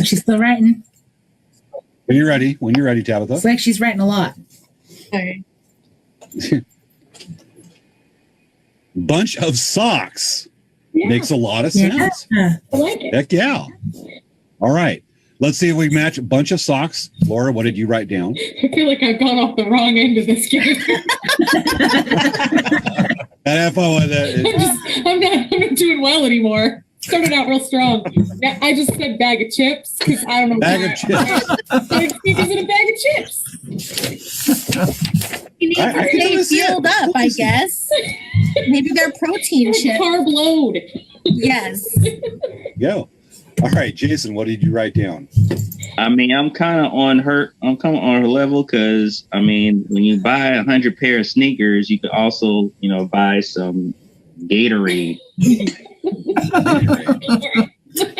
[SPEAKER 2] She's still writing.
[SPEAKER 1] When you're ready, Tabitha.
[SPEAKER 2] It's like she's writing a lot.
[SPEAKER 9] Okay.
[SPEAKER 1] Bunch of socks. Makes a lot of sense.
[SPEAKER 2] Yeah.
[SPEAKER 4] I like it.
[SPEAKER 1] Heck yeah. All right. Let's see if we match a bunch of socks. Not what did you write down?
[SPEAKER 4] I feel like I've gone off the wrong end of this game. I'm not doing well anymore. Started out real strong. Now, I just said bag of chips because I don't know.
[SPEAKER 1] Bag of chips.
[SPEAKER 4] Sneakers in a bag of chips.
[SPEAKER 9] You need to stay fueled up, I guess. Maybe they're protein chips.
[SPEAKER 4] Carb load.
[SPEAKER 9] Yes.
[SPEAKER 1] Go. All right, Jason, what did you write down?
[SPEAKER 6] I mean, I'm kind of on her level because I mean, when you buy 100 pair of sneakers, you could also, buy some Gatorade.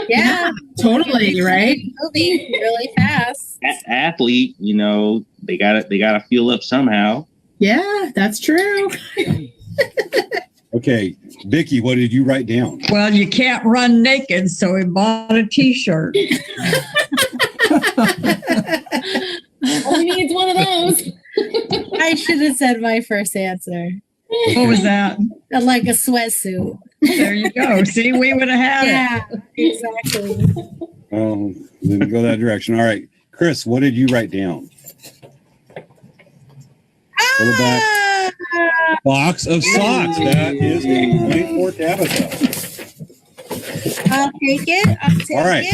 [SPEAKER 9] Yeah.
[SPEAKER 2] Totally, right?
[SPEAKER 9] Moving really fast.
[SPEAKER 6] Athlete, they gotta fuel up somehow.
[SPEAKER 2] Yeah, that's true.
[SPEAKER 1] Okay, Vicki, what did you write down?
[SPEAKER 5] Well, you can't run naked, so he bought a T-shirt.
[SPEAKER 4] All he needs one of those.
[SPEAKER 9] I should have said my first answer.
[SPEAKER 5] What was that?
[SPEAKER 9] Like a sweatsuit.
[SPEAKER 5] There you go. See, we would have had
[SPEAKER 9] Yeah, exactly.
[SPEAKER 1] Oh, didn't go that direction. All right, Chris, what did you write down? Pull it back. box of socks. That is a point for Tabitha.
[SPEAKER 9] I'll take it.
[SPEAKER 1] All right.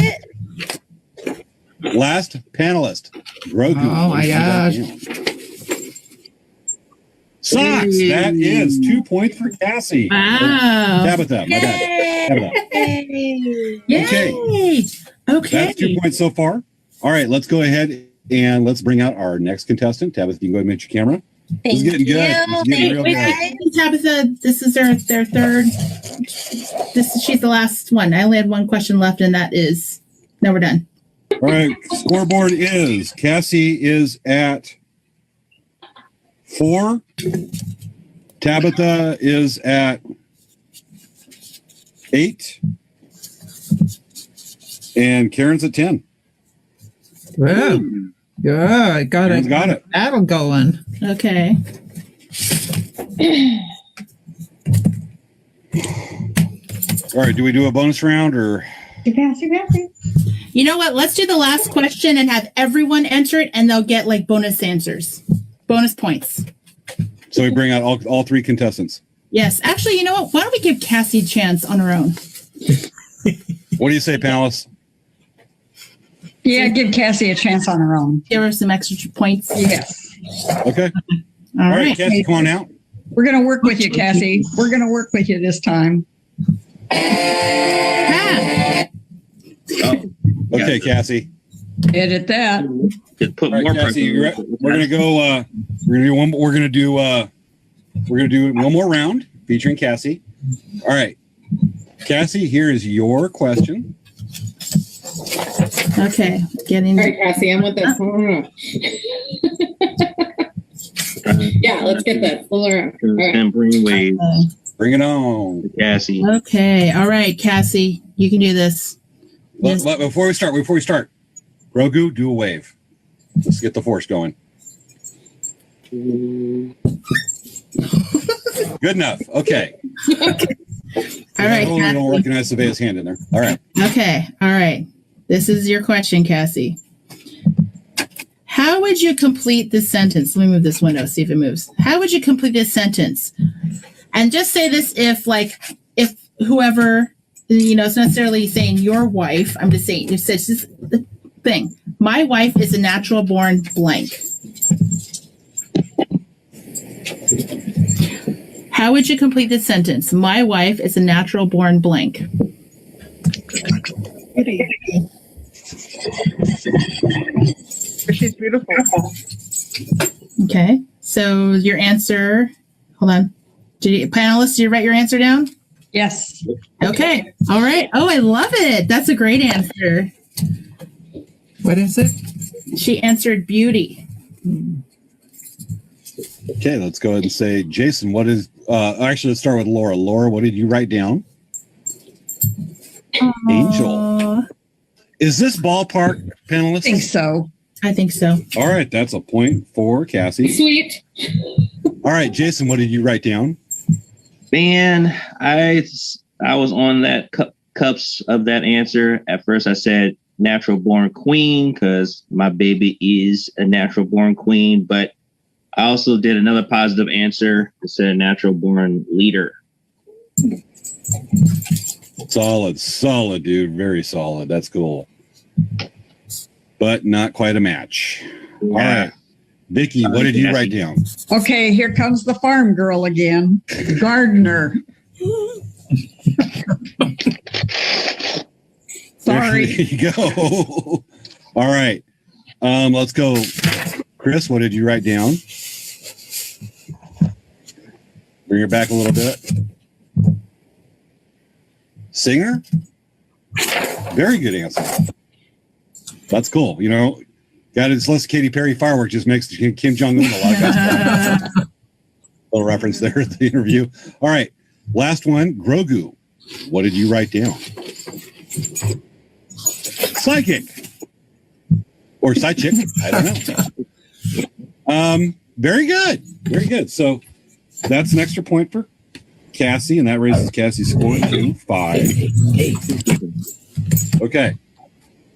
[SPEAKER 1] Last panelist, Grogu.
[SPEAKER 3] Oh my gosh.
[SPEAKER 1] Socks. That is 2 points for Cassie.
[SPEAKER 2] Wow.
[SPEAKER 1] Tabitha. My bad. Tabitha.
[SPEAKER 2] Yay. Okay.
[SPEAKER 1] That's 2 points so far. All right, let's go ahead and let's bring out our next contestant. Tabitha, you can go ahead and mute your camera. This is getting good. It's getting real good.
[SPEAKER 2] Tabitha, this is their third. She's the last one. I only had one question left, and that is, now we're done.
[SPEAKER 1] All right, scoreboard is Cassie is at 4. Tabitha is at 8. And Karen's at 10.
[SPEAKER 3] Wow. Yeah, I got
[SPEAKER 1] Karen's got it.
[SPEAKER 3] battle going.
[SPEAKER 2] Okay.
[SPEAKER 1] All right, do we do a bonus round or?
[SPEAKER 2] You know what? Let's do the last question and have everyone enter it, and they'll get like bonus answers, bonus points.
[SPEAKER 1] So we bring out all 3 contestants.
[SPEAKER 2] Yes. Actually, you know what? Why don't we give Cassie a chance on her own?
[SPEAKER 1] What do you say, panelists?
[SPEAKER 5] Yeah, give Cassie a chance on her own.
[SPEAKER 2] Give her some extra points.
[SPEAKER 5] Yes.
[SPEAKER 1] Okay.
[SPEAKER 2] All
[SPEAKER 1] right,
[SPEAKER 2] right.
[SPEAKER 1] Cassie, come on out.
[SPEAKER 5] We're going to work with you, Cassie. We're going to work with you this time.
[SPEAKER 2] Ah.
[SPEAKER 1] Okay, Cassie.
[SPEAKER 5] Edit that.
[SPEAKER 6] Just put
[SPEAKER 1] All right,
[SPEAKER 6] more
[SPEAKER 1] Cassie,
[SPEAKER 6] pressure.
[SPEAKER 1] we're gonna go. We're gonna do one. We're gonna do one more round featuring Cassie. All right, Cassie. Here is your question.
[SPEAKER 2] Okay. Getting.
[SPEAKER 4] All right, Cassie, I'm with this. Yeah, let's get this. All right.
[SPEAKER 6] And bring wave.
[SPEAKER 1] Bring it on,
[SPEAKER 6] Cassie.
[SPEAKER 2] Okay. All right, Cassie, you can do this.
[SPEAKER 1] But before we start, Grogu, do a wave. Let's get the force going. Good enough. Okay.
[SPEAKER 2] All right.
[SPEAKER 1] I don't recognize Svea's hand in there. All right.
[SPEAKER 2] Okay. All right. This is your question, Cassie. How would you complete this sentence? Let me move this window, see if it moves. How would you complete this sentence? And just say this if whoever, it's necessarily saying your wife. I'm just saying, it's just the thing. My wife is a natural born blank. How would you complete this sentence? My wife is a natural born blank.
[SPEAKER 8] She's beautiful.
[SPEAKER 2] Okay. So your answer, hold on. Panelists, did you write your answer down?
[SPEAKER 5] Yes.
[SPEAKER 2] Okay. All right. Oh, I love it. That's a great answer.
[SPEAKER 3] What is it?
[SPEAKER 2] She answered beauty.
[SPEAKER 1] Okay, let's go ahead and say, Jason, what is, actually, let's start with Laura. Laura, what did you write down? Angel. Is this ballpark, panelists?
[SPEAKER 5] I think so.
[SPEAKER 2] I think so.
[SPEAKER 1] All right, that's a point for Cassie.
[SPEAKER 4] Sweet.
[SPEAKER 1] All right, Jason, what did you write down?
[SPEAKER 6] Man, I was on that cups of that answer. At first, I said natural born queen because my baby is a natural born queen, but I also did another positive answer. It said natural born leader.
[SPEAKER 1] Solid, dude. Very solid. That's cool. But not quite a match. All right. Vicky, what did you write down?
[SPEAKER 5] Okay, here comes the farm girl again. Gardener. Sorry.
[SPEAKER 1] There you go. All right. Let's go. Chris, what did you write down? Bring it back a little bit. Singer? Very good answer. That's cool. God, it's less Katy Perry fireworks just makes Kim Jong-un a lot of guys. Little reference there at the interview. All right. Last one, Grogu. What did you write down? Psychic. Or psychic. I don't know. Very good. Very good. So that's an extra point for Cassie, and that raises Cassie's score to 5. Okay.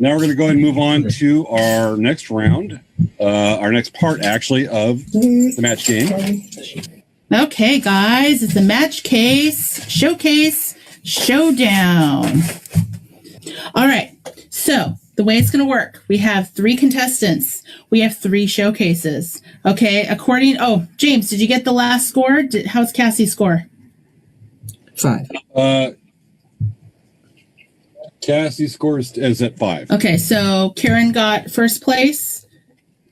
[SPEAKER 1] Now we're going to go ahead and move on to our next round, our next part, actually, of the match game.
[SPEAKER 2] Okay, guys, it's a match case, showcase, showdown. All right, so the way it's going to work, we have 3 contestants. We have 3 showcases. Okay, James, did you get the last score? How's Cassie's score?
[SPEAKER 3] 5.
[SPEAKER 1] Cassie's score is at 5.
[SPEAKER 2] Okay, so Karen got first place.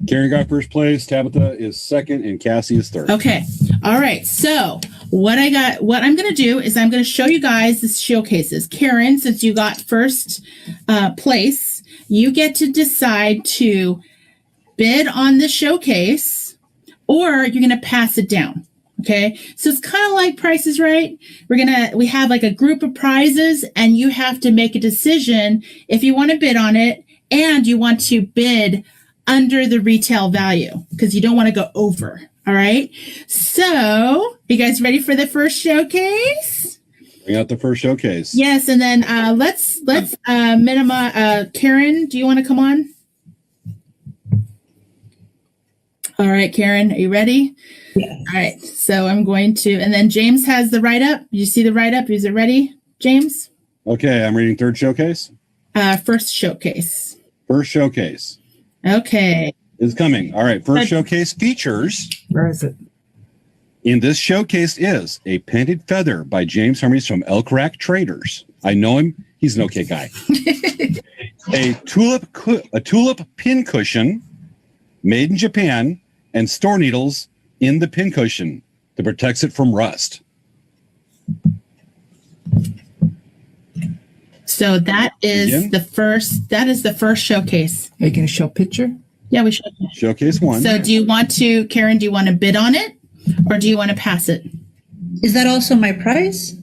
[SPEAKER 1] Karen got first place. Tabitha is second, and Cassie is third.
[SPEAKER 2] Okay. All right. So what I'm going to do is I'm going to show you guys the showcases. Karen, since you got first place, you get to decide to bid on the showcase, or you're going to pass it down. Okay. So it's kind of like Price is Right. We have like a group of prizes, and you have to make a decision if you want to bid on it, and you want to bid under the retail value because you don't want to go over. All right. So, you guys ready for the first showcase?
[SPEAKER 1] We got the first showcase.
[SPEAKER 2] Yes, and then let's minimize. Karen, do you want to come on? All right, Karen, are you ready?
[SPEAKER 7] Yeah.
[SPEAKER 2] All right. So I'm going to, and then James has the write-up. You see the write-up? Is it ready, James?
[SPEAKER 1] Okay, I'm reading third showcase.
[SPEAKER 2] First showcase.
[SPEAKER 1] First showcase.
[SPEAKER 2] Okay.
[SPEAKER 1] Is coming. All right. First showcase features.
[SPEAKER 3] Where is it?
[SPEAKER 1] In this showcase is a painted feather by James Hermes from Elk Rack Traders. I know him. He's an okay guy. a tulip pin cushion made in Japan and store needles in the pin cushion that protects it from rust.
[SPEAKER 2] So that is the first. That is the first showcase.
[SPEAKER 3] Are you going to show a picture?
[SPEAKER 2] Yeah, we should.
[SPEAKER 1] Showcase 1.
[SPEAKER 2] So, do you want to, Karen? Do you want to bid on it, or do you want to pass it?
[SPEAKER 7] Is that also my price?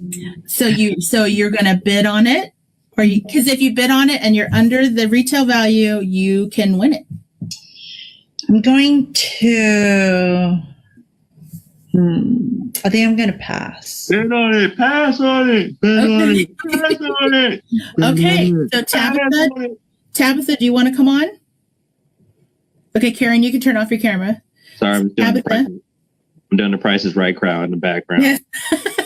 [SPEAKER 2] So you're going to bid on it, or because if you bid on it and you're under the retail value, you can win it.
[SPEAKER 7] I'm going to. I think I'm going to pass.
[SPEAKER 6] Bid on it. Pass on it. Bid on it. Pass on it.
[SPEAKER 2] Okay. So Tabitha, do you want to come on? Okay, Karen, you can turn off your camera.
[SPEAKER 6] Sorry, I'm doing the Price is Right crowd in the background.
[SPEAKER 2] Yes.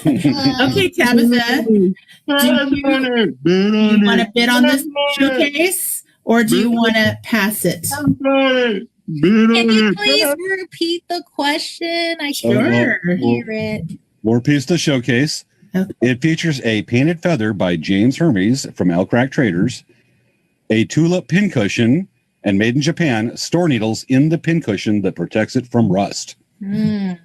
[SPEAKER 2] Okay, Tabitha. Do you want to bid on this showcase, or do you want to pass it?
[SPEAKER 9] Can you please repeat the question? I
[SPEAKER 2] Sure.
[SPEAKER 9] can't hear it.
[SPEAKER 1] More piece to showcase.
[SPEAKER 2] Okay.
[SPEAKER 1] It features a painted feather by James Hermes from Elk Rack Traders, a tulip pin cushion, and made in Japan, store needles in the pin cushion that protects it from rust.
[SPEAKER 2] Do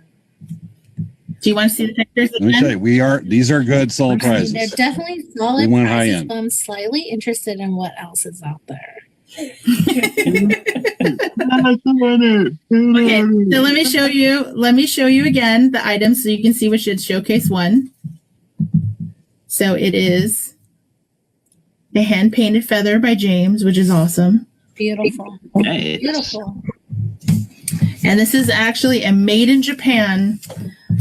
[SPEAKER 2] you want to see the pictures again?
[SPEAKER 1] Let me tell you, these are good, solid prizes.
[SPEAKER 9] They're definitely solid
[SPEAKER 1] We went high
[SPEAKER 9] prizes,
[SPEAKER 1] end.
[SPEAKER 9] but I'm slightly interested in what else is out there.
[SPEAKER 2] Okay, so let me show you again the items so you can see which is showcase 1. So it is a hand painted feather by James, which is awesome.
[SPEAKER 9] Beautiful.
[SPEAKER 6] Hey.
[SPEAKER 9] Beautiful.
[SPEAKER 2] And this is actually a made in Japan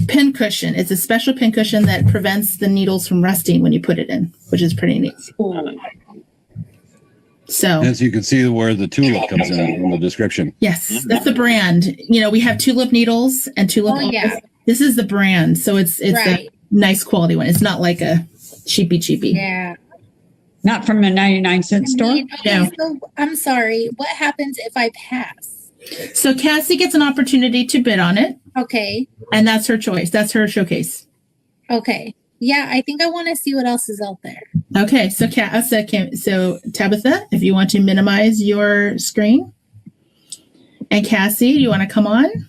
[SPEAKER 2] pin cushion. It's a special pin cushion that prevents the needles from rusting when you put it in, which is pretty neat. So,
[SPEAKER 1] as you can see where the tulip comes in the description.
[SPEAKER 2] Yes, that's the brand. We have tulip needles and tulip.
[SPEAKER 9] Yeah.
[SPEAKER 2] This is the brand, so it's
[SPEAKER 9] Right.
[SPEAKER 2] a nice quality one. It's not like a cheapy.
[SPEAKER 9] Yeah.
[SPEAKER 5] Not from a 99-cent store.
[SPEAKER 2] No.
[SPEAKER 9] So I'm sorry. What happens if I pass?
[SPEAKER 2] So Cassie gets an opportunity to bid on it,
[SPEAKER 9] Okay.
[SPEAKER 2] and that's her choice. That's her showcase.
[SPEAKER 9] Okay. Yeah, I think I want to see what else is out there.
[SPEAKER 2] Okay, so Tabitha, if you want to minimize your screen, and Cassie, do you want to come on?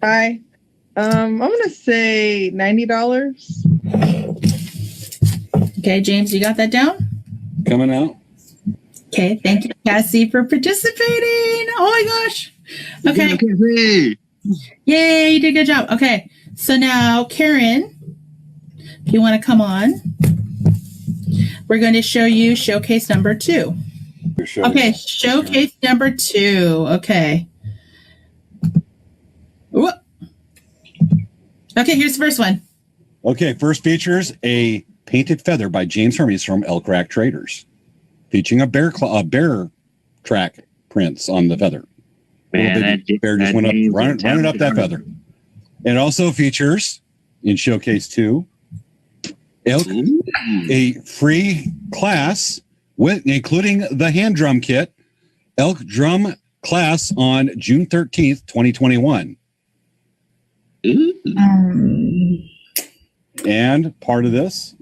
[SPEAKER 8] Hi. I'm gonna say $90.
[SPEAKER 2] Okay, James, you got that down?
[SPEAKER 1] Coming out.
[SPEAKER 2] Okay, thank you, Cassie, for participating. Oh my gosh. Okay. Yay, you did a good job. Okay, so now, Karen, if you want to come on, we're going to show you showcase number 2. Okay, showcase number 2. Okay. Whoop. Okay, here's the first one.
[SPEAKER 1] Okay, first features a painted feather by James Hermes from Elk Rack Traders, featuring a bear track prints on the feather.
[SPEAKER 6] Man,
[SPEAKER 1] bear just went up, running up that feather. It also features in Showcase 2 a free class including the hand drum kit, elk drum class on June 13th, 2021. And part of this.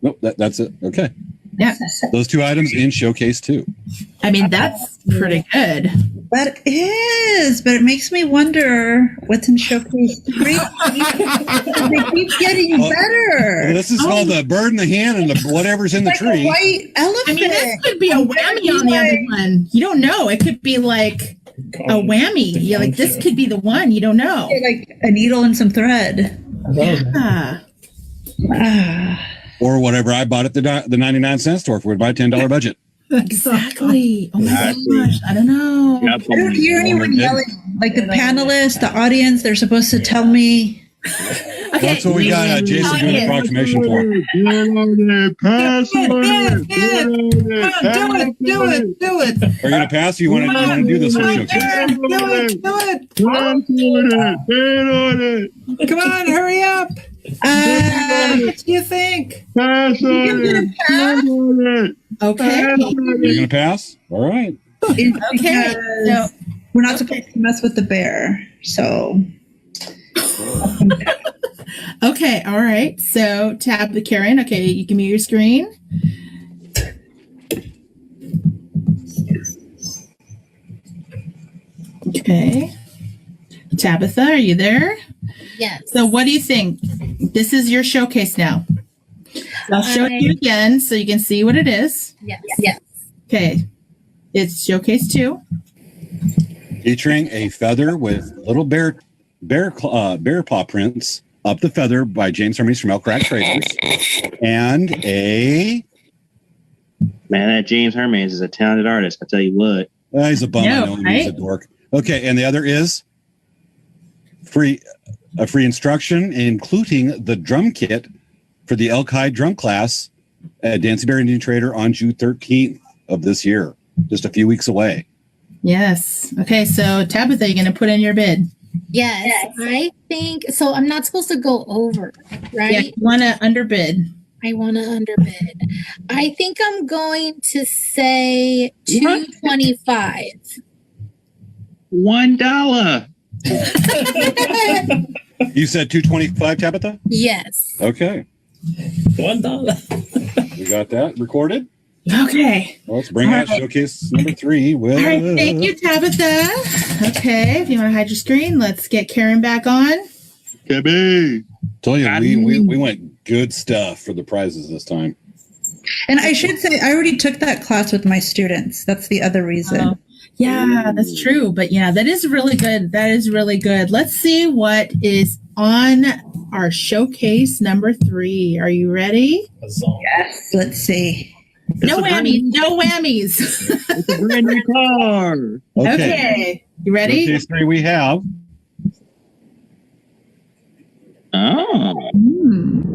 [SPEAKER 1] Nope, that's it. Okay.
[SPEAKER 2] Yeah.
[SPEAKER 1] Those 2 items in Showcase 2.
[SPEAKER 2] I mean, that's pretty good.
[SPEAKER 7] That is, but it makes me wonder what's in Showcase 3. They keep getting better.
[SPEAKER 1] This is called the bird in the hand and the whatever's in the tree.
[SPEAKER 7] A white elephant.
[SPEAKER 2] I mean, this could be a whammy on the other one. You don't know. It could be like a whammy. Yeah, like this could be the one. You don't know.
[SPEAKER 7] Like a needle and some thread.
[SPEAKER 2] Yeah.
[SPEAKER 1] Or whatever I bought at the 99-cent store for my $10 budget.
[SPEAKER 2] Exactly. Oh my gosh. I don't know.
[SPEAKER 7] I don't hear anyone yelling. Like the panelists, the audience, they're supposed to tell me.
[SPEAKER 2] Okay.
[SPEAKER 1] That's what we got Jason doing an approximation for.
[SPEAKER 3] Pass it. Do it.
[SPEAKER 1] Are you going to pass? Or you want to do this whole showcase?
[SPEAKER 3] Do it. Come on, hurry up. What do you think?
[SPEAKER 1] Pass on
[SPEAKER 2] it. Okay.
[SPEAKER 1] You're going to pass? All right.
[SPEAKER 2] Okay.
[SPEAKER 7] So we're not supposed to mess with the bear. So.
[SPEAKER 2] Okay. All right. So tab the Karen. Okay. You can mute your screen. Okay. Tabitha, are you there?
[SPEAKER 9] Yes.
[SPEAKER 2] So what do you think? This is your showcase now. I'll show it to you again so you can see what it is.
[SPEAKER 9] Yes. Yes.
[SPEAKER 2] Okay. It's Showcase 2.
[SPEAKER 1] Featuring a feather with little bear paw prints up the feather by James Hermes from Elk Rack Traders. And a...
[SPEAKER 6] Man, that James Hermes is a talented artist. I tell you what.
[SPEAKER 1] He's a bum. I know him.
[SPEAKER 2] Right?
[SPEAKER 1] He's a dork. Okay, and the other is free instruction, including the drum kit for the elk hide drum class at Dancing Bear Indian Trader on June 13th of this year, just a few weeks away.
[SPEAKER 2] Yes. Okay, so Tabitha, you're going to put in your bid.
[SPEAKER 9] Yes. I think so. I'm not supposed to go over, right?
[SPEAKER 2] Yeah, you want to underbid.
[SPEAKER 9] I want to underbid. I think I'm going to say $225.
[SPEAKER 6] $1.
[SPEAKER 1] You said $225, Tabitha?
[SPEAKER 9] Yes.
[SPEAKER 1] Okay.
[SPEAKER 10] $1.
[SPEAKER 1] We got that recorded.
[SPEAKER 2] Okay.
[SPEAKER 1] Well, let's bring out Showcase number 3.
[SPEAKER 2] All right. Thank you, Tabitha. Okay. If you want to hide your screen, let's get Karen back on.
[SPEAKER 6] KB.
[SPEAKER 1] Told you, we went good stuff for the prizes this time.
[SPEAKER 7] And I should say, I already took that class with my students. That's the other reason.
[SPEAKER 2] Yeah, that's true. But yeah, that is really good. That is really good. Let's see what is on our Showcase number 3. Are you ready?
[SPEAKER 7] Yes. Let's see.
[SPEAKER 2] No whammies. No whammies.
[SPEAKER 6] It's a brand new car.
[SPEAKER 2] Okay. You ready?
[SPEAKER 1] Showcase 3 we have.
[SPEAKER 6] Oh.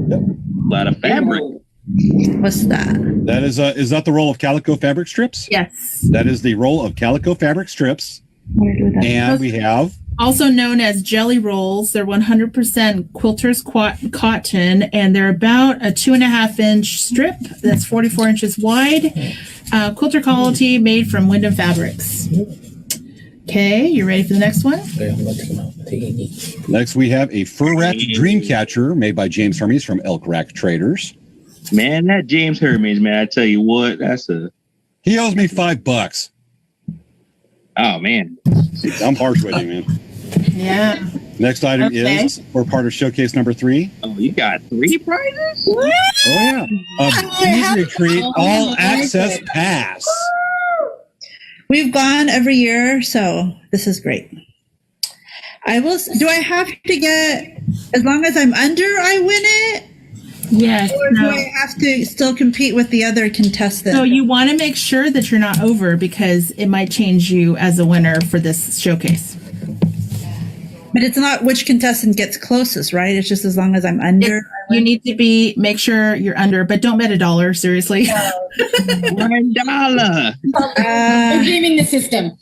[SPEAKER 1] Yep.
[SPEAKER 6] A lot of fabric.
[SPEAKER 7] What's that?
[SPEAKER 1] That is that the roll of calico fabric strips?
[SPEAKER 2] Yes.
[SPEAKER 1] That is the roll of calico fabric strips. And we have
[SPEAKER 2] also known as jelly rolls. They're 100% quilter's cotton, and they're about a 2.5-inch strip that's 44 inches wide. Quilter quality, made from Wyndham Fabrics. Okay, you ready for the next one?
[SPEAKER 1] Next we have a fur wrapped dream catcher made by James Hermes from Elk Rack Traders.
[SPEAKER 6] Man, that James Hermes, man, I tell you what,
[SPEAKER 1] he owes me $5.
[SPEAKER 6] Oh man.
[SPEAKER 1] I'm harsh with him, man.
[SPEAKER 2] Yeah.
[SPEAKER 1] Next item is for part of Showcase number 3.
[SPEAKER 6] Oh, you got 3 prizes?
[SPEAKER 1] Oh yeah. A Bees Retreat All Access Pass.
[SPEAKER 7] We've gone every year, so this is great. Do I have to get, as long as I'm under, I win it?
[SPEAKER 2] Yes.
[SPEAKER 7] Or do I have to still compete with the other contestants?
[SPEAKER 2] So you want to make sure that you're not over, because it might change you as a winner for this showcase.
[SPEAKER 7] But it's not which contestant gets closest, right? It's just as long as I'm under.
[SPEAKER 2] You need to make sure you're under, but don't bet $1, seriously.
[SPEAKER 6] $1.
[SPEAKER 4] We're gaming the system.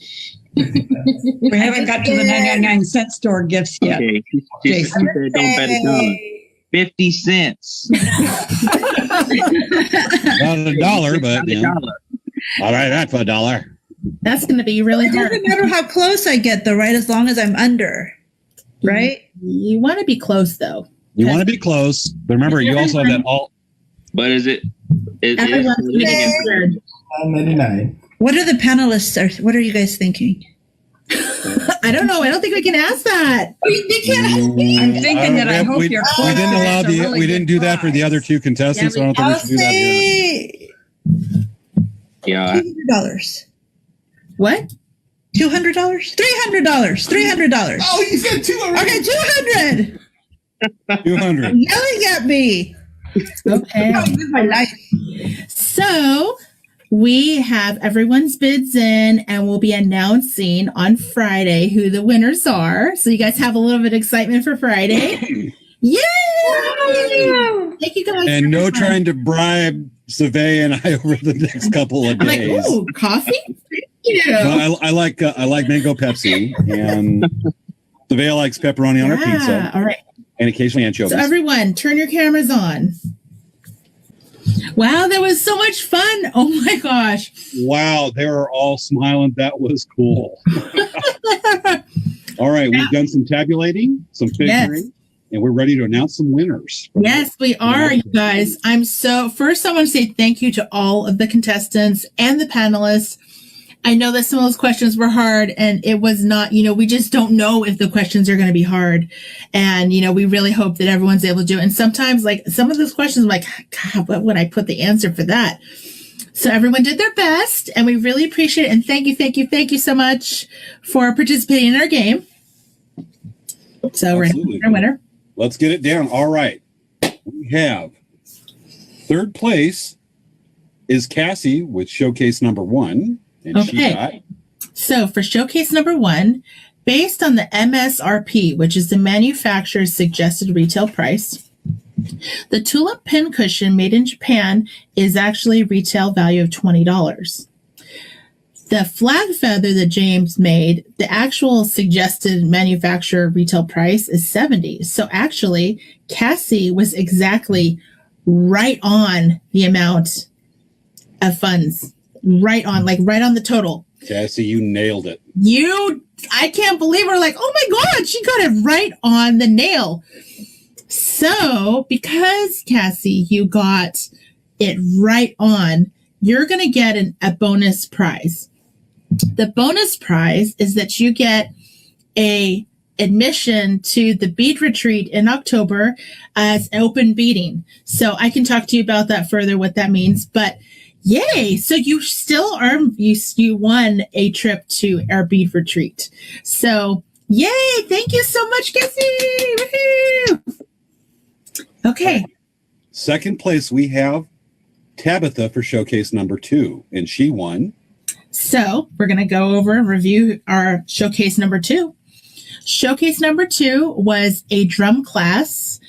[SPEAKER 5] We haven't got to the 99-cent store gifts yet.
[SPEAKER 6] Okay. She said don't bet $1. 50 cents.
[SPEAKER 1] Not $1, but
[SPEAKER 6] $1.
[SPEAKER 1] all right, that's $1.
[SPEAKER 2] That's going to be really
[SPEAKER 7] It
[SPEAKER 2] hard.
[SPEAKER 7] doesn't matter how close I get, though, right? As long as I'm under, right?
[SPEAKER 2] You want to be close, though.
[SPEAKER 1] You want to be close, but remember, you also have that all.
[SPEAKER 6] But is it?
[SPEAKER 2] Everyone's going to get scared.
[SPEAKER 10] $9.99.
[SPEAKER 7] What are the panelists? What are you guys thinking?
[SPEAKER 2] I don't know. I don't think we can ask that.
[SPEAKER 7] They can't.
[SPEAKER 5] I'm thinking that I hope
[SPEAKER 1] we
[SPEAKER 5] you're
[SPEAKER 1] we didn't allow we didn't do that for the other two contestants. So I don't think we should do that here.
[SPEAKER 6] Yeah.
[SPEAKER 7] $200.
[SPEAKER 2] What?
[SPEAKER 7] $200? $300. $300.
[SPEAKER 10] Oh, you said 200.
[SPEAKER 7] Okay, 200.
[SPEAKER 1] 200.
[SPEAKER 7] Yelling at me.
[SPEAKER 2] Okay.
[SPEAKER 7] I live my life.
[SPEAKER 2] So we have everyone's bids in, and we'll be announcing on Friday who the winners are. So you guys have a little bit of excitement for Friday. Yay! Thank you guys.
[SPEAKER 1] And no trying to bribe Svea and I over the next couple of
[SPEAKER 2] I'm like,
[SPEAKER 1] days.
[SPEAKER 2] ooh, coffee? Thank you.
[SPEAKER 1] No, I like mango Pepsi, and Svea likes pepperoni on her pizza.
[SPEAKER 2] All right.
[SPEAKER 1] And occasionally anchovies.
[SPEAKER 2] So everyone, turn your cameras on. Wow, that was so much fun. Oh my gosh.
[SPEAKER 1] Wow, they were all smiling. That was cool. All right, we've done some tabulating, some figuring, and we're ready to announce some winners.
[SPEAKER 2] Yes, we are, you guys. First I want to say thank you to all of the contestants and the panelists. I know that some of those questions were hard, and it was not, we just don't know if the questions are going to be hard. And, we really hope that everyone's able to do it. And sometimes, like, some of those questions, I'm like, God, what would I put the answer for that? So everyone did their best, and we really appreciate it. And thank you so much for participating in our game. So we're going to pick our winner.
[SPEAKER 1] Let's get it down. All right. We have third place is Cassie with showcase number 1. And
[SPEAKER 2] okay. So for showcase number 1, based on the MSRP, which is the manufacturer's suggested retail price, the tulip pin cushion made in Japan is actually retail value of $20. The flag feather that James made, the actual suggested manufacturer retail price is $70. So actually, Cassie was exactly right on the amount of funds. Right on the total.
[SPEAKER 1] Cassie, you nailed it.
[SPEAKER 2] I can't believe we're like, oh my God, she got it right on the nail. So because Cassie, you got it right on, you're going to get a bonus prize. The bonus prize is that you get a admission to the bead retreat in October as an open beading. So I can talk to you about that further, what that means, but yay! So you still are, you won a trip to our bead retreat. So yay! Thank you so much, Cassie! Woo-hoo! Okay.
[SPEAKER 1] Second place, we have Tabitha for showcase number 2, and she won.
[SPEAKER 2] So we're going to go over and review our showcase number 2. Showcase number 2 was a drum class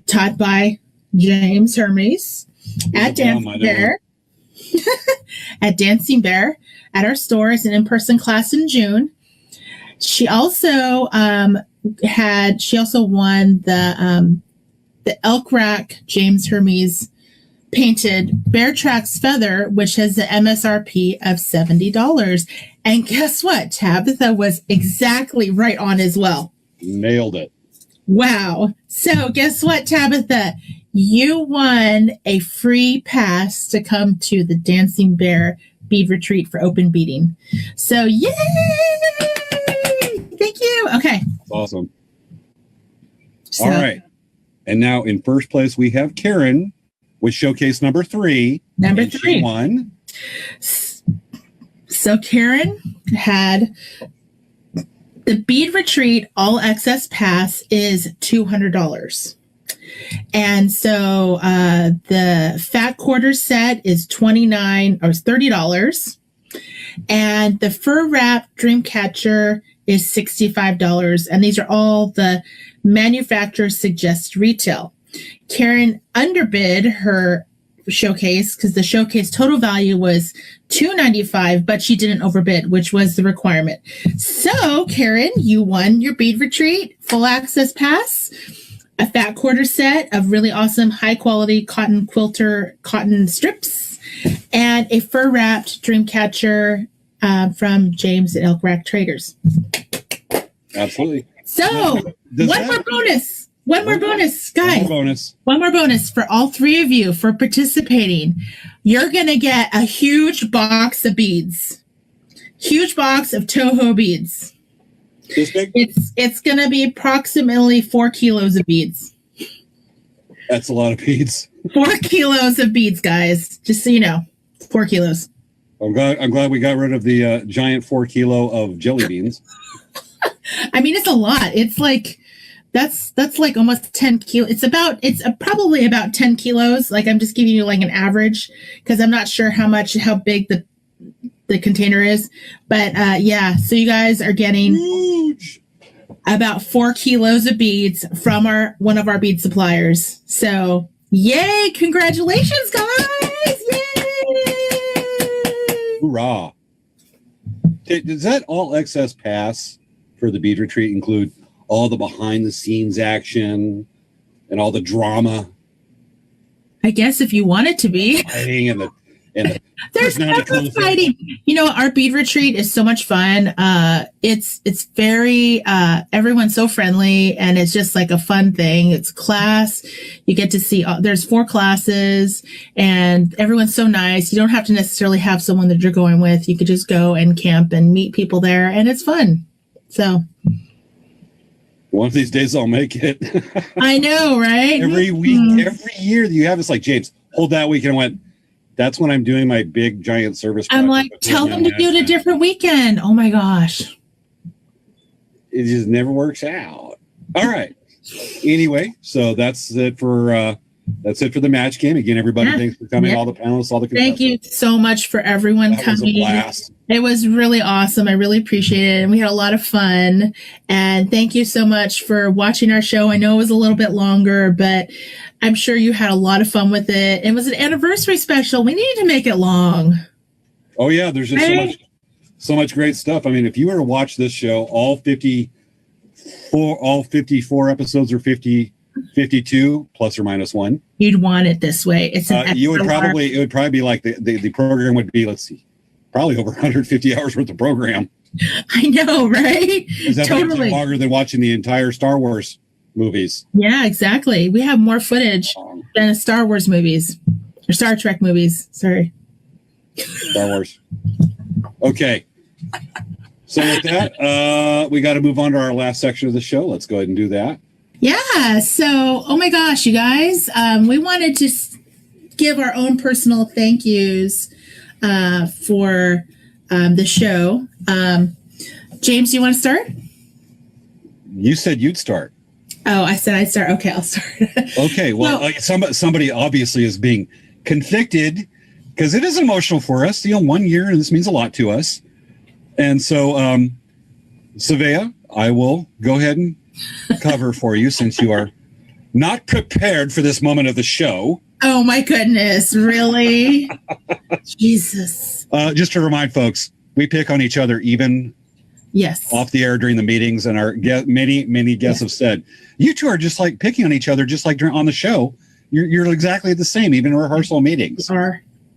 [SPEAKER 2] taught by James Hermes at Dancing Bear. At Dancing Bear at our stores, an in-person class in June. She also won the elk rack James Hermes painted Bear Tracks feather, which has the MSRP of $70. And guess what? Tabitha was exactly right on as well.
[SPEAKER 1] Nailed it.
[SPEAKER 2] Wow. So guess what, Tabitha? You won a free pass to come to the Dancing Bear bead retreat for open beading. So yay! Thank you. Okay.
[SPEAKER 1] That's awesome. All right. And now in first place, we have Karen with showcase number 3.
[SPEAKER 2] Number 3.
[SPEAKER 1] She won.
[SPEAKER 2] So Karen had the bead retreat all access pass is $200. And so the fat quarter set is $30. And the fur wrap dream catcher is $65. And these are all the manufacturer suggested retail. Karen underbid her showcase because the showcase total value was $295, but she didn't overbid, which was the requirement. So, Karen, you won your bead retreat, full access pass, a fat quarter set of really awesome high quality cotton quilter cotton strips, and a fur wrapped dream catcher from James at Elk Rack Traders.
[SPEAKER 1] Absolutely.
[SPEAKER 2] So, one more bonus, guys. One more bonus for all three of you for participating. You're going to get a huge box of beads. Huge box of Toho beads.
[SPEAKER 1] This big?
[SPEAKER 2] It's going to be approximately 4 kilos of beads.
[SPEAKER 1] That's a lot of beads.
[SPEAKER 2] 4 kilos of beads, guys. Just so you know, 4 kilos.
[SPEAKER 1] I'm glad we got rid of the giant 4 kilo of jelly beans.
[SPEAKER 2] I mean, it's a lot. It's like that's like almost 10 kilos. It's probably about 10 kilos. Like I'm just giving you like an average because I'm not sure how big the container is. But yeah, so you guys are getting huge. About 4 kilos of beads from one of our bead suppliers. So yay! Congratulations, guys! Yay!
[SPEAKER 1] Hoorah! Does that all access pass for the bead retreat include all the behind the scenes action and all the drama?
[SPEAKER 2] I guess if you want it to be.
[SPEAKER 1] Fighting and the
[SPEAKER 2] there's never fighting. You know, our bead retreat is so much fun. It's very everyone's so friendly and it's just like a fun thing. It's class. You get to see there's 4 classes and everyone's so nice. You don't have to necessarily have someone that you're going with. You could just go and camp and meet people there and it's fun. So
[SPEAKER 1] one of these days I'll make it.
[SPEAKER 2] I know, right?
[SPEAKER 1] Every week, every year that you have, it's like, James, hold that week. And I went, that's when I'm doing my big giant service.
[SPEAKER 2] I'm like, tell them to do it a different weekend. Oh my gosh.
[SPEAKER 1] It just never works out. All right. Anyway, so that's it for the match game. Again, everybody, thanks for coming. All the panelists, all the contestants.
[SPEAKER 2] Thank you so much for everyone coming.
[SPEAKER 1] Was a blast.
[SPEAKER 2] It was really awesome. I really appreciate it. And we had a lot of fun. And thank you so much for watching our show. I know it was a little bit longer, but I'm sure you had a lot of fun with it. It was an anniversary special. We needed to make it long.
[SPEAKER 1] Oh yeah, there's just so much great stuff. I mean, if you were to watch this show, all 54 episodes or 52 plus or minus 1,
[SPEAKER 2] you'd want it this way. It's
[SPEAKER 1] it would probably be like the program would be, let's see, probably over 150 hours worth of program.
[SPEAKER 2] I know, right?
[SPEAKER 1] Totally longer than watching the entire Star Wars movies.
[SPEAKER 2] Yeah, exactly. We have more footage than Star Wars movies or Star Trek movies. Sorry.
[SPEAKER 1] Star Wars. Okay. So with that, we got to move on to our last section of the show. Let's go ahead and do that. Yeah.
[SPEAKER 2] So, oh my gosh, you guys, we wanted to give our own personal thank yous for the show. James, do you want to start?
[SPEAKER 1] You said you'd start.
[SPEAKER 2] Oh, I said I'd start. Okay, I'll start.
[SPEAKER 1] Okay. Well, somebody obviously is being conflicted because it is emotional for us. 1 year, and this means a lot to us. And so, Svea, I will go ahead and cover for you since you are not prepared for this moment of the show.
[SPEAKER 2] Oh my goodness, really? Jesus.
[SPEAKER 1] Just to remind folks, we pick on each other even off the air during the meetings, and our many guests have said, you two are just like picking on each other, just like on the show. You're exactly the same, even in rehearsal meetings.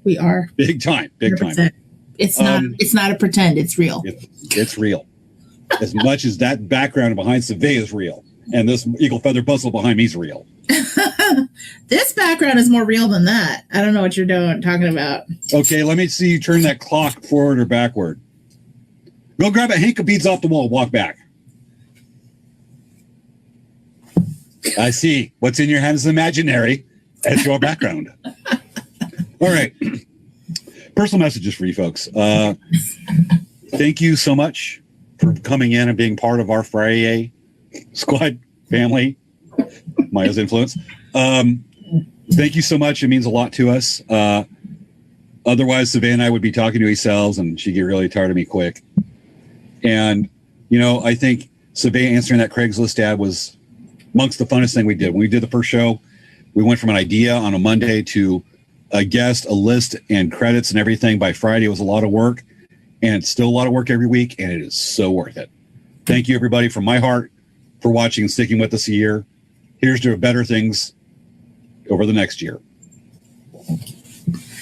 [SPEAKER 2] We are.
[SPEAKER 1] Big time. 100%.
[SPEAKER 2] It's not a pretend, it's real.
[SPEAKER 1] It's real. As much as that background behind Svea is real, and this eagle feather bustle behind me is real.
[SPEAKER 2] This background is more real than that. I don't know what you're talking about.
[SPEAKER 1] Okay, let me see you turn that clock forward or backward. Go grab a hank of beads off the wall, walk back. I see. What's in your hand is imaginary. That's your background. All right. Personal messages for you folks. Thank you so much for coming in and being part of our Friday squad family. Maya's influence. Thank you so much. It means a lot to us. Otherwise, Svea and I would be talking to ourselves, and she'd get really tired of me quick. And, I think Svea answering that Craigslist ad was amongst the funnest thing we did. When we did the first show, we went from an idea on a Monday to a guest, a list, and credits and everything by Friday. It was a lot of work, and it's still a lot of work every week, and it is so worth it. Thank you, everybody, from my heart for watching and sticking with us a year. Here's to better things over the next year.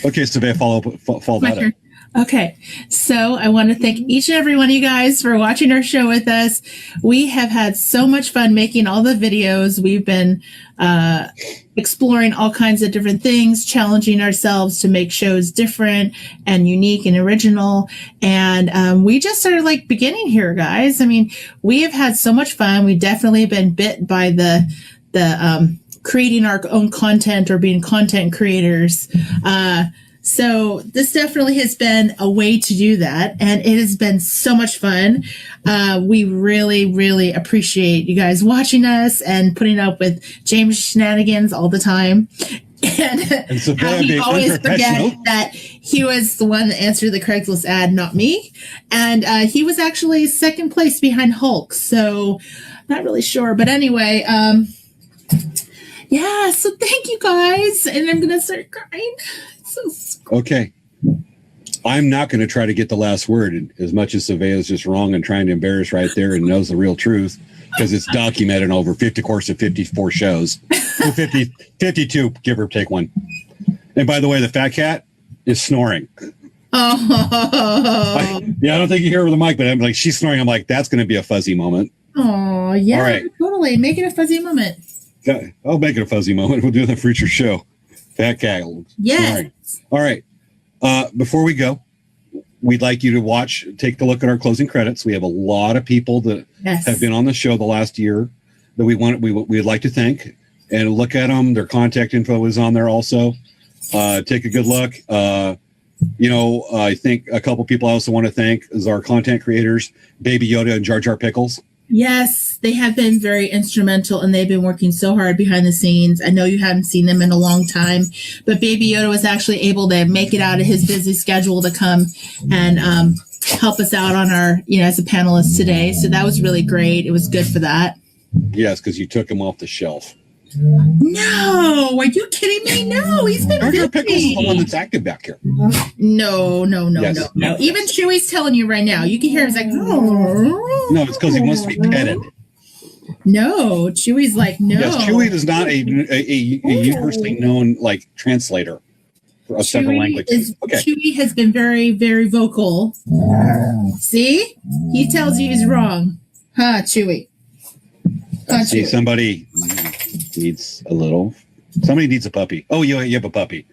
[SPEAKER 1] Okay, Svea, follow that up.
[SPEAKER 2] Okay, so I want to thank each and every one of you guys for watching our show with us. We have had so much fun making all the videos. We've been exploring all kinds of different things, challenging ourselves to make shows different and unique and original. And we just started like beginning here, guys. I mean, we have had so much fun. We definitely been bit by the creating our own content or being content creators. So this definitely has been a way to do that, and it has been so much fun. We really, really appreciate you guys watching us and putting up with James' shenanigans all the time. And
[SPEAKER 1] so
[SPEAKER 2] how he always forgets that he was the one that answered the Craigslist ad, not me. And he was actually second place behind Hulk, so not really sure. But anyway, yeah, so thank you guys, and I'm going to start crying.
[SPEAKER 1] Okay. I'm not going to try to get the last word as much as Svea is just wrong and trying to embarrass right there and knows the real truth because it's documented over 54 shows. 52, give or take one. And by the way, the fat cat is snoring.
[SPEAKER 2] Oh.
[SPEAKER 1] I don't think you hear her with the mic, but I'm like, she's snoring. I'm like, that's going to be a fuzzy moment.
[SPEAKER 2] Oh, yeah.
[SPEAKER 1] All right.
[SPEAKER 2] Totally. Make it a fuzzy moment.
[SPEAKER 1] I'll make it a fuzzy moment. We'll do the future show. Fat cat.
[SPEAKER 2] Yes.
[SPEAKER 1] All right. Before we go, we'd like you to take a look at our closing credits. We have a lot of people that have been on the show the last year that we'd like to thank and look at them. Their contact info is on there also. Take a good look. I think a couple people I also want to thank is our content creators, Baby Yoda and Jar Jar Pickles.
[SPEAKER 2] Yes, they have been very instrumental, and they've been working so hard behind the scenes. I know you haven't seen them in a long time, but Baby Yoda was actually able to make it out of his busy schedule to come and help us out on our, as a panelist today. So that was really great. It was good for that.
[SPEAKER 1] Yes, because you took him off the shelf.
[SPEAKER 2] No, are you kidding me? No, he's been
[SPEAKER 1] Jar Jar Pickles is the one that's active back here.
[SPEAKER 2] No. Even Chewy's telling you right now. You can hear him. He's like, oh.
[SPEAKER 1] No, it's because he wants to be petted.
[SPEAKER 2] No, Chewy's like, no.
[SPEAKER 1] Yes, Chewy is not a universally known translator for several languages.
[SPEAKER 2] Chewy has been very, very vocal. See, he tells you he's wrong, huh, Chewy?
[SPEAKER 1] See, somebody needs a puppy. Oh, you have a puppy.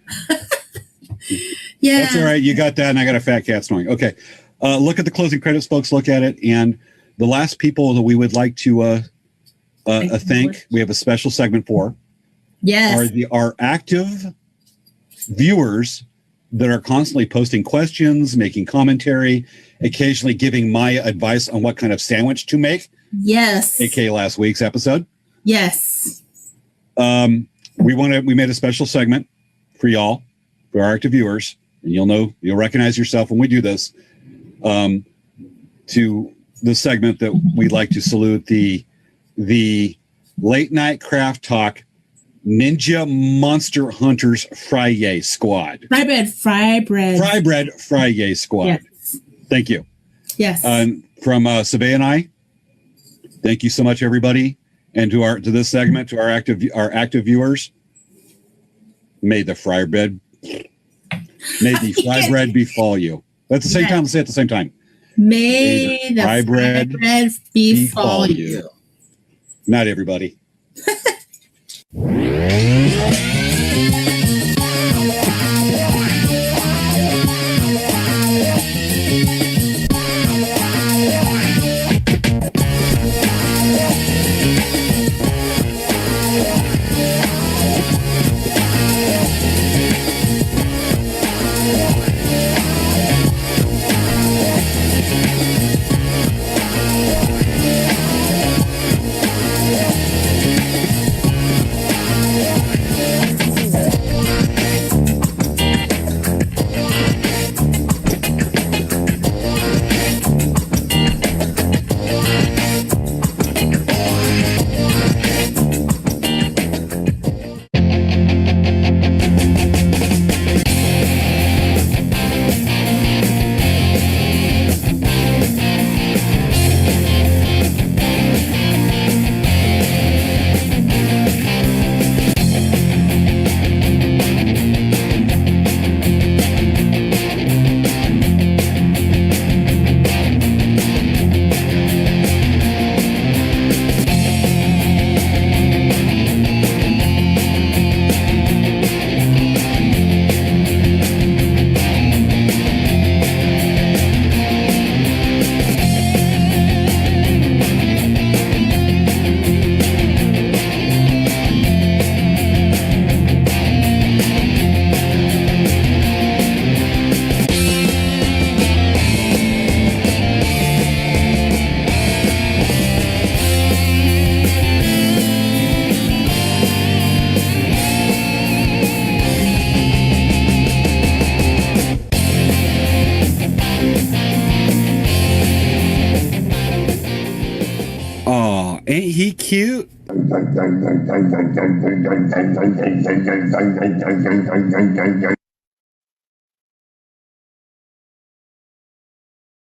[SPEAKER 2] Yeah.
[SPEAKER 1] That's all right. You got that, and I got a fat cat snoring. Okay. Look at the closing credits, folks. Look at it. And the last people that we would like to thank, we have a special segment for.
[SPEAKER 2] Yes.
[SPEAKER 1] Are active viewers that are constantly posting questions, making commentary, occasionally giving my advice on what kind of sandwich to make.
[SPEAKER 2] Yes.
[SPEAKER 1] AKA last week's episode.
[SPEAKER 2] Yes.
[SPEAKER 1] We made a special segment for y'all, for our active viewers, and you'll recognize yourself when we do this, to the segment that we'd like to salute the Late Night Craft Talk Ninja Monster Hunters Fry-Yay Squad. Fry bread Fry-Yay Squad.
[SPEAKER 2] Yes.
[SPEAKER 1] Thank you.
[SPEAKER 2] Yes.
[SPEAKER 1] From Svea and I, thank you so much, everybody. And to this segment, to our active viewers, may the fry bread befall you. That's the same time. Let's say it at the same time.
[SPEAKER 2] May the fry bread befall you.
[SPEAKER 1] Not everybody. Oh, ain't he cute?